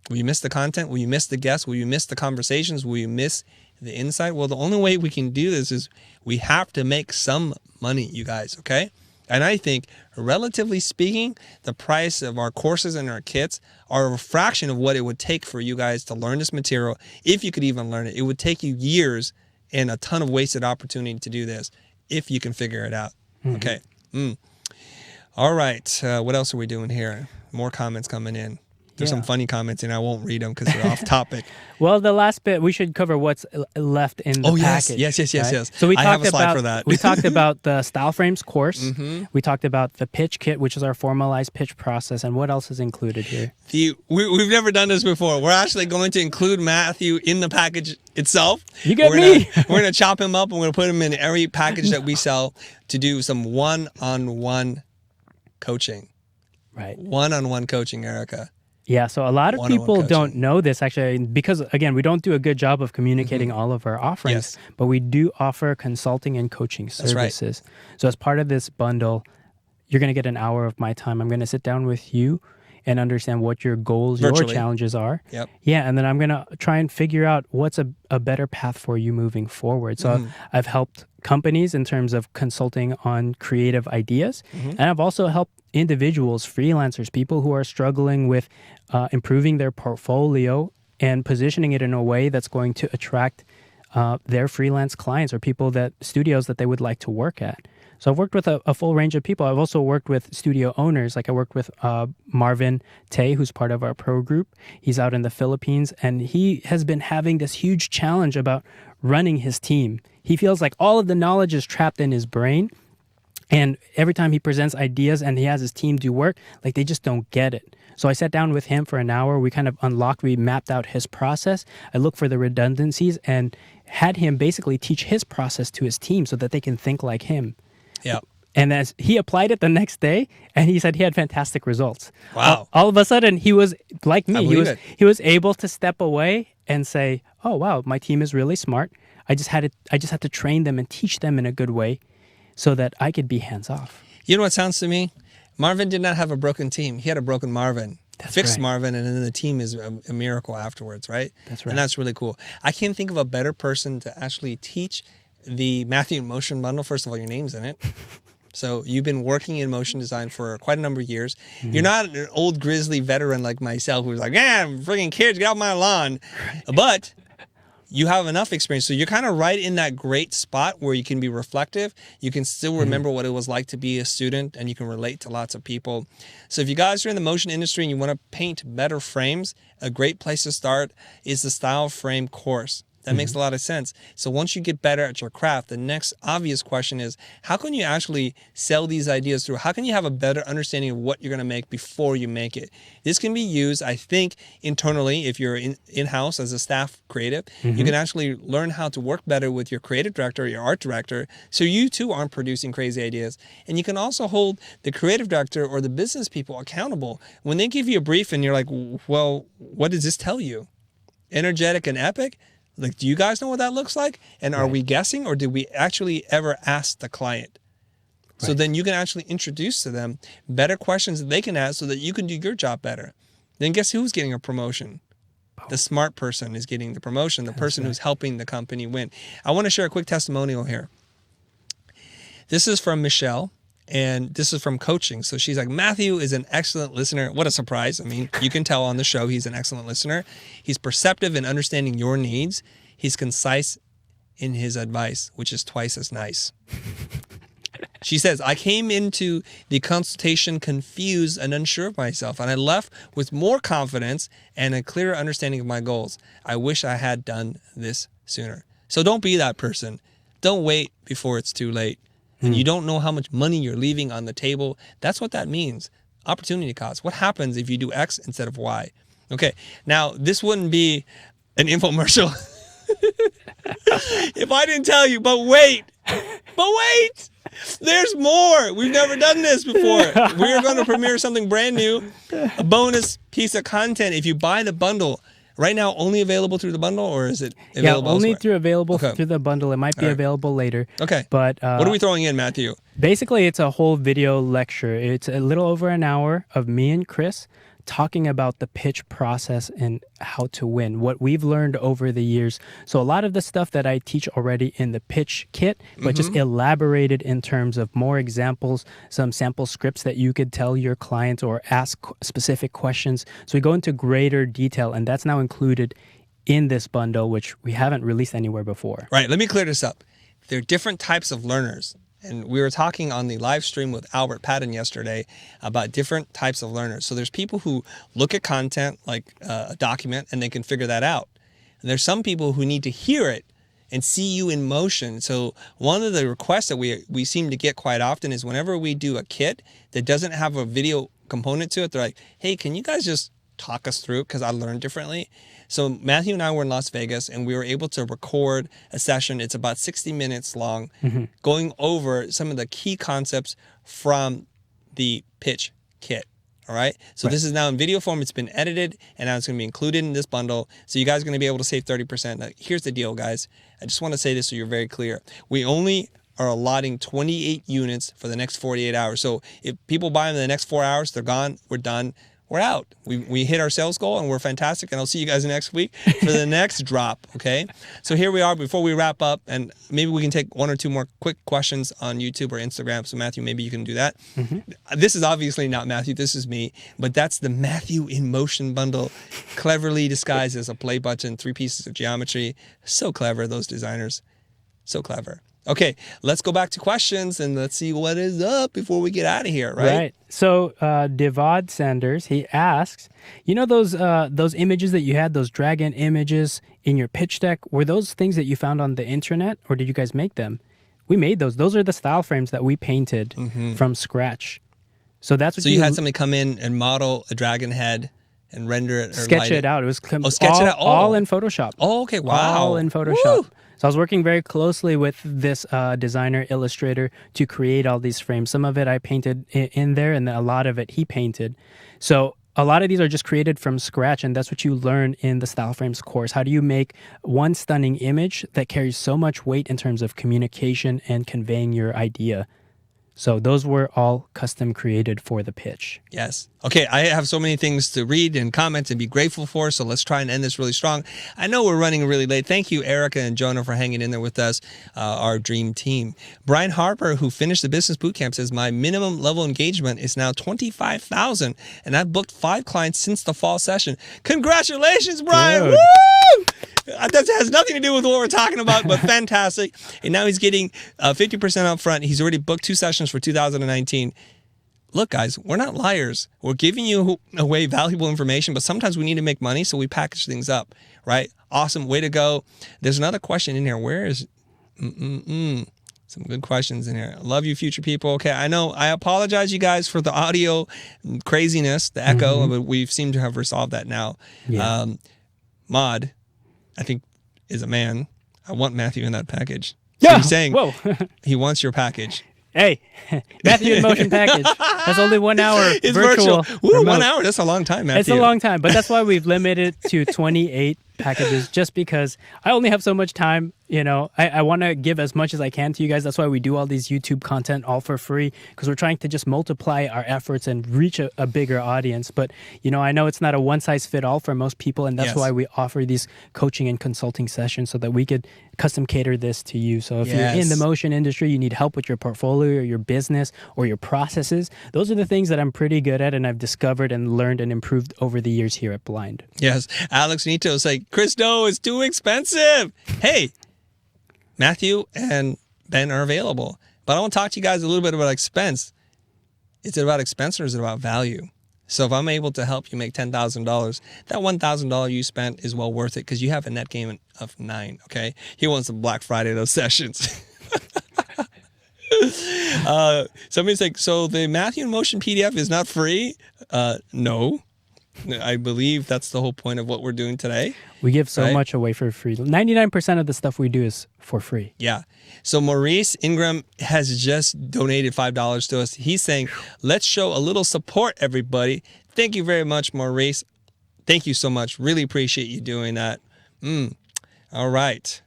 Will you miss the content? Will you miss the guests? Will you miss the conversations? Will you miss the insight? Well, the only way we can do this is we have to make some money, you guys, okay? And I think, relatively speaking, the price of our courses and our kits are a fraction of what it would take for you guys to learn this material, if you could even learn it. It would take you years and a ton of wasted opportunity to do this, if you can figure it out. Okay. All right. What else are we doing here? More comments coming in. There's some funny comments, and I won't read them because they're off topic. Well, the last bit, we should cover what's left in the package. Yes. So I have a slide for that. We talked about the Style Frames course. We talked about the pitch kit, which is our formalized pitch process. And what else is included here? We've never done this before. We're actually going to include Matthew in the package itself. You get me. We're going to chop him up, and we're going to put him in every package that we sell to do some one-on-one coaching. Right. One-on-one coaching, Erica. Yeah, so a lot of people don't know this, actually, because, again, we don't do a good job of communicating all of our offerings, but we do offer consulting and coaching services. Right. So as part of this bundle, you're going to get an hour of my time. I'm going to sit down with you and understand what your goals, your challenges are. Yep. Yeah, and then I'm going to try and figure out what's a better path for you moving forward. So I've helped companies in terms of consulting on creative ideas, and I've also helped individuals, freelancers, people who are struggling with improving their portfolio and positioning it in a way that's going to attract their freelance clients or studios that they would like to work at. So I've worked with a full range of people. I've also worked with studio owners. Like I worked with Marvin Tay, who's part of our pro group. He's out in the Philippines, and he has been having this huge challenge about running his team. He feels like all of the knowledge is trapped in his brain, and every time he presents ideas and he has his team do work, like they just don't get it. So I sat down with him for an hour. We kind of we mapped out his process. I looked for the redundancies and had him basically teach his process to his team so that they can think like him. Yeah. And as he applied it the next day, and he said he had fantastic results. Wow. All of a sudden, he was like me. He was able to step away and say, "Oh wow, my team is really smart. I just had to train them and teach them in a good way, so that I could be hands off." You know what sounds to me? Marvin did not have a broken team. He had a broken Marvin. Fixed Marvin, and then the team is a miracle afterwards, right? That's right. And that's really cool. I can't think of a better person to actually teach the Matthew in Motion bundle. First of all, your name's in it. So you've been working in motion design for quite a number of years. You're not an old grizzly veteran like myself who's like, friggin' kids, get off my lawn. But you have enough experience. So you're kind of right in that great spot where you can be reflective. You can still remember what it was like to be a student, and you can relate to lots of people. So if you guys are in the motion industry and you want to paint better frames, a great place to start is the Style Frame course. That makes a lot of sense. So once you get better at your craft, the next obvious question is, how can you actually sell these ideas through? How can you have a better understanding of what you're going to make before you make it? This can be used, I think, internally if you're in-house as a staff creative. You can actually learn how to work better with your creative director or your art director so you too aren't producing crazy ideas. And you can also hold the creative director or the business people accountable. When they give you a brief and you're like, well, what does this tell you? Energetic and epic? Like, do you guys know what that looks like? And are we guessing, or did we actually ever ask the client? So then you can actually introduce to them better questions that they can ask so that you can do your job better. Then guess who's getting a promotion? The smart person is getting the promotion, the person who's helping the company win. I want to share a quick testimonial here. This is from Michelle. And this is from coaching. So she's like, Matthew is an excellent listener. What a surprise. I mean, you can tell on the show he's an excellent listener. He's perceptive in understanding your needs. He's concise in his advice, which is twice as nice. She says, I came into the consultation confused and unsure of myself, and I left with more confidence and a clearer understanding of my goals. I wish I had done this sooner. So don't be that person. Don't wait before it's too late. And you don't know how much money you're leaving on the table. That's what that means. Opportunity cost. What happens if you do X instead of Y? Okay, now this wouldn't be an infomercial if I didn't tell you, but wait, there's more. We've never done this before. We're going to premiere something brand new, a bonus piece of content. If you buy the bundle, right now only available through the bundle, or is it available only elsewhere? through the bundle. It might be available later. Okay. But what are we throwing in, Matthew? Basically, it's a whole video lecture. It's a little over an hour of me and Chris talking about the pitch process and how to win, what we've learned over the years. So a lot of the stuff that I teach already in the pitch kit, but just elaborated in terms of more examples, some sample scripts that you could tell your clients or ask specific questions. So we go into greater detail, and that's now included in this bundle, which we haven't released anywhere before. Right. Let me clear this up. There are different types of learners. And we were talking on the live stream with Albert Patton yesterday about different types of learners. So there's people who look at content like a document and they can figure that out. And there's some people who need to hear it and see you in motion. So one of the requests that we seem to get quite often is whenever we do a kit that doesn't have a video component to it, they're like, hey, can you guys just talk us through it because I learned differently? So Matthew and I were in Las Vegas and we were able to record a session. It's about 60 minutes long, going over some of the key concepts from the pitch kit. All right. So this is now in video form. It's been edited and now it's going to be included in this bundle. So you guys are going to be able to save 30%. Now, here's the deal, guys. I just want to say this so you're very clear. We only are allotting 28 units for the next 48 hours. So if people buy them in the next 4 hours, they're gone. We're done. We're out. We hit our sales goal and we're fantastic. And I'll see you guys next week for the next drop. Okay. So here we are before we wrap up, and maybe we can take one or two more quick questions on YouTube or Instagram. So Matthew, maybe you can do that. This is obviously not Matthew. This is me, but that's the Matthew in Motion bundle, cleverly disguised as a play button, 3 pieces of geometry. So clever, those designers. So clever. Okay, let's go back to questions and let's see what is up before we get out of here, right? Right. So Devod Sanders, he asks, you know those images that you had, those drag-in images in your pitch deck, were those things that you found on the internet or did you guys make them? We made those. Those are the style frames that we painted from scratch. So that's what you had somebody come in and model a dragon head and render it or sketch it out. It was all in Photoshop. Oh, okay. Wow. All in Photoshop. Woo! So I was working very closely with this designer illustrator to create all these frames. Some of it I painted in there, and a lot of it he painted. So a lot of these are just created from scratch, and that's what you learn in the Style Frames course. How do you make one stunning image that carries so much weight in terms of communication and conveying your idea? So those were all custom created for the pitch. Yes. Okay, I have so many things to read and comment and be grateful for, so let's try and end this really strong. I know we're running really late. Thank you, Erica and Jonah, for hanging in there with us, our dream team. Brian Harper, who finished the business bootcamp, says, my minimum level engagement is now $25,000, and I've booked 5 clients since the fall session. Congratulations, Brian! Dude. Woo! That has nothing to do with what we're talking about, but fantastic. And now he's getting 50% up front. He's already booked 2 sessions for 2019. Look, guys, we're not liars. We're giving you away valuable information, but sometimes we need to make money, so we package things up, right? Awesome. Way to go. There's another question in here. Where is... Some good questions in here. I love you, future people. Okay, I know. I apologize, you guys, for the audio craziness, the echo, but we seem to have resolved that now. Yeah. Mod, I think, is a man. I want Matthew in that package. Yeah. So he's saying Whoa. he wants your package. Hey, Matthew in Motion package. That's only 1 hour It's virtual. Woo, 1 hour. That's a long time, Matthew. It's a long time, but that's why we've limited to 28 packages, just because I only have so much time I want to give as much as I can to you guys. That's why we do all these YouTube content all for free, because we're trying to just multiply our efforts and reach a bigger audience. But, I know it's not a one-size-fit-all for most people, and that's why we offer these coaching and consulting sessions so that we could custom cater this to you. So if you're in the motion industry, you need help with your portfolio or your business or your processes, those are the things that I'm pretty good at and I've discovered and learned and improved over the years here at Blind. Yes. Alex Nito is like, Chris Do is too expensive. Hey, Matthew and Ben are available. But I want to talk to you guys a little bit about expense. Is it about expense or is it about value? So if I'm able to help you make $10,000, that $1,000 you spent is well worth it because you have a net gain of 9, okay? He wants some Black Friday, those sessions. Somebody's like, so the Matthew in Motion PDF is not free? No. I believe that's the whole point of what we're doing today. We give so much away for free. 99% of the stuff we do is for free. Yeah. So Maurice Ingram has just donated $5 to us. He's saying, let's show a little support, everybody. Thank you very much, Maurice. Thank you so much. Really appreciate you doing that. All right.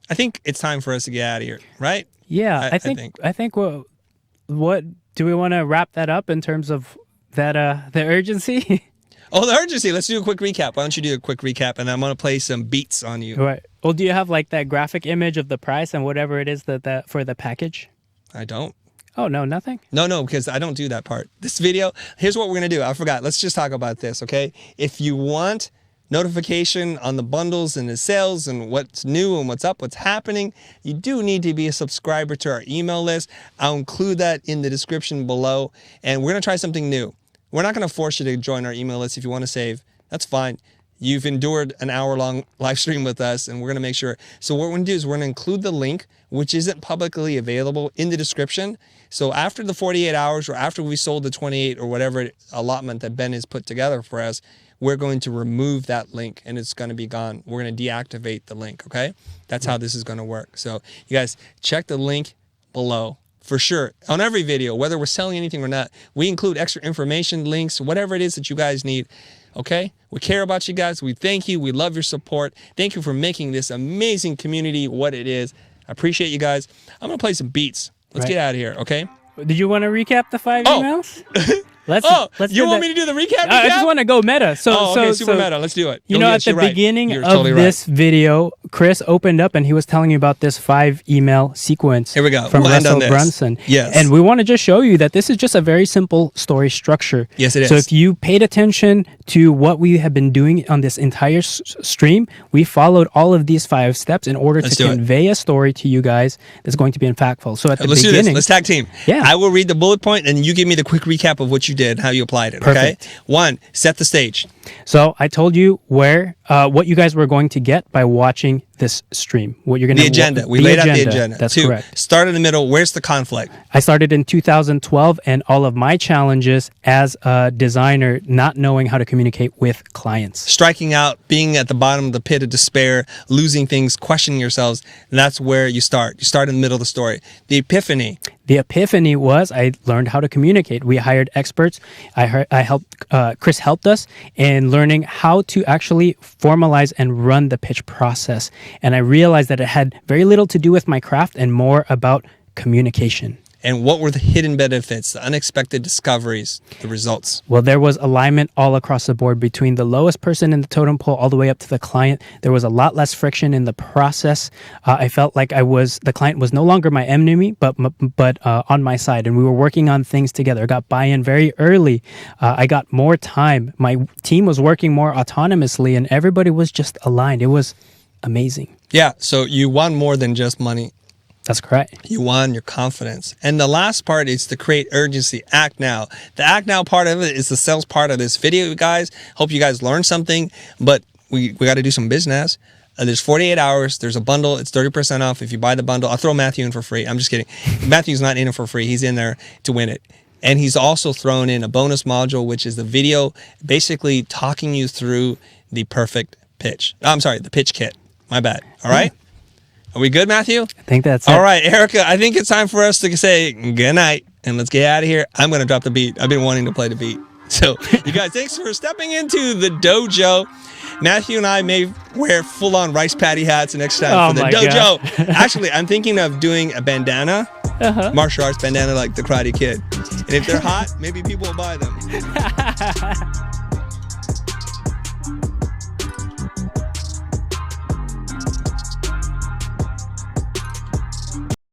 I think it's time for us to get out of here, right? Yeah, I think what do we want to wrap that up in terms of that the urgency? Oh, the urgency. Let's do a quick recap. Why don't you do a quick recap, and I'm going to play some beats on you. Right. Well, do you have like that graphic image of the price and whatever it is that for the package? I don't. Oh, no, nothing? No, because I don't do that part. This video, here's what we're going to do. I forgot. Let's just talk about this, okay? If you want notification on the bundles and the sales and what's new and what's up, what's happening, you do need to be a subscriber to our email list. I'll include that in the description below, and we're going to try something new. We're not going to force you to join our email list if you want to save. That's fine. You've endured an hour-long live stream with us, and we're going to make sure. So what we're going to do is we're going to include the link, which isn't publicly available, in the description. So after the 48 hours or after we sold the 28 or whatever allotment that Ben has put together for us, we're going to remove that link, and it's going to be gone. We're going to deactivate the link, okay? That's how this is going to work. So you guys, check the link below. For sure, on every video, whether we're selling anything or not, we include extra information, links, whatever it is that you guys need, okay? We care about you guys. We thank you. We love your support. Thank you for making this amazing community what it is. I appreciate you guys. I'm going to play some beats. Let's get out of here, okay? Did you want to recap the 5 emails? Let's you want me to do the recap? I just want to go meta. Okay, super meta. Let's do it. At the beginning of this video, Chris opened up and he was telling you about this 5 email sequence. Here we go. From Russell Brunson. Yes. And we want to just show you that this is just a very simple story structure. Yes, it is. So if you paid attention to what we have been doing on this entire stream, we followed all of these 5 steps in order to convey a story to you guys that's going to be impactful. So at the beginning, do this. Let's tag team. Yeah. I will read the bullet point and you give me the quick recap of what you did and how you applied it. Perfect. Okay. 1, set the stage. So I told you what you guys were going to get by watching this stream. What you're going to the agenda. We laid out the agenda. That's 2, correct. Start in the middle. Where's the conflict? I started in 2012, and all of my challenges as a designer, not knowing how to communicate with clients, striking out, being at the bottom of the pit of despair, losing things, questioning yourselves. And that's where you start. You start in the middle of the story. The epiphany. The epiphany was I learned how to communicate. We hired experts. Chris helped us in learning how to actually formalize and run the pitch process. And I realized that it had very little to do with my craft and more about communication. And what were the hidden benefits, the unexpected discoveries, the results? Well, there was alignment all across the board between the lowest person in the totem pole all the way up to the client. There was a lot less friction in the process. I felt like the client was no longer my enemy, but on my side. And we were working on things together. I got buy-in very early. I got more time. My team was working more autonomously, and everybody was just aligned. It was amazing. Yeah, so you won more than just money. That's correct. You won your confidence. And the last part is to create urgency. Act now. The act now part of it is the sales part of this video, guys. Hope you guys learned something, but we got to do some business. There's 48 hours. There's a bundle. It's 30% off if you buy the bundle. I'll throw Matthew in for free. I'm just kidding. Matthew's not in it for free. He's in there to win it. And he's also thrown in a bonus module, which is the video basically talking you through the perfect pitch. I'm sorry, the pitch kit. My bad. All right? Are we good, Matthew? I think that's it. All right, Erica, I think it's time for us to say good night, and let's get out of here. I'm going to drop the beat. I've been wanting to play the beat. So, you guys, thanks for stepping into the dojo. Matthew and I may wear full-on rice patty hats next time for the dojo. Actually, I'm thinking of doing a bandana, martial arts bandana like the Karate Kid. And if they're hot, maybe people will buy them.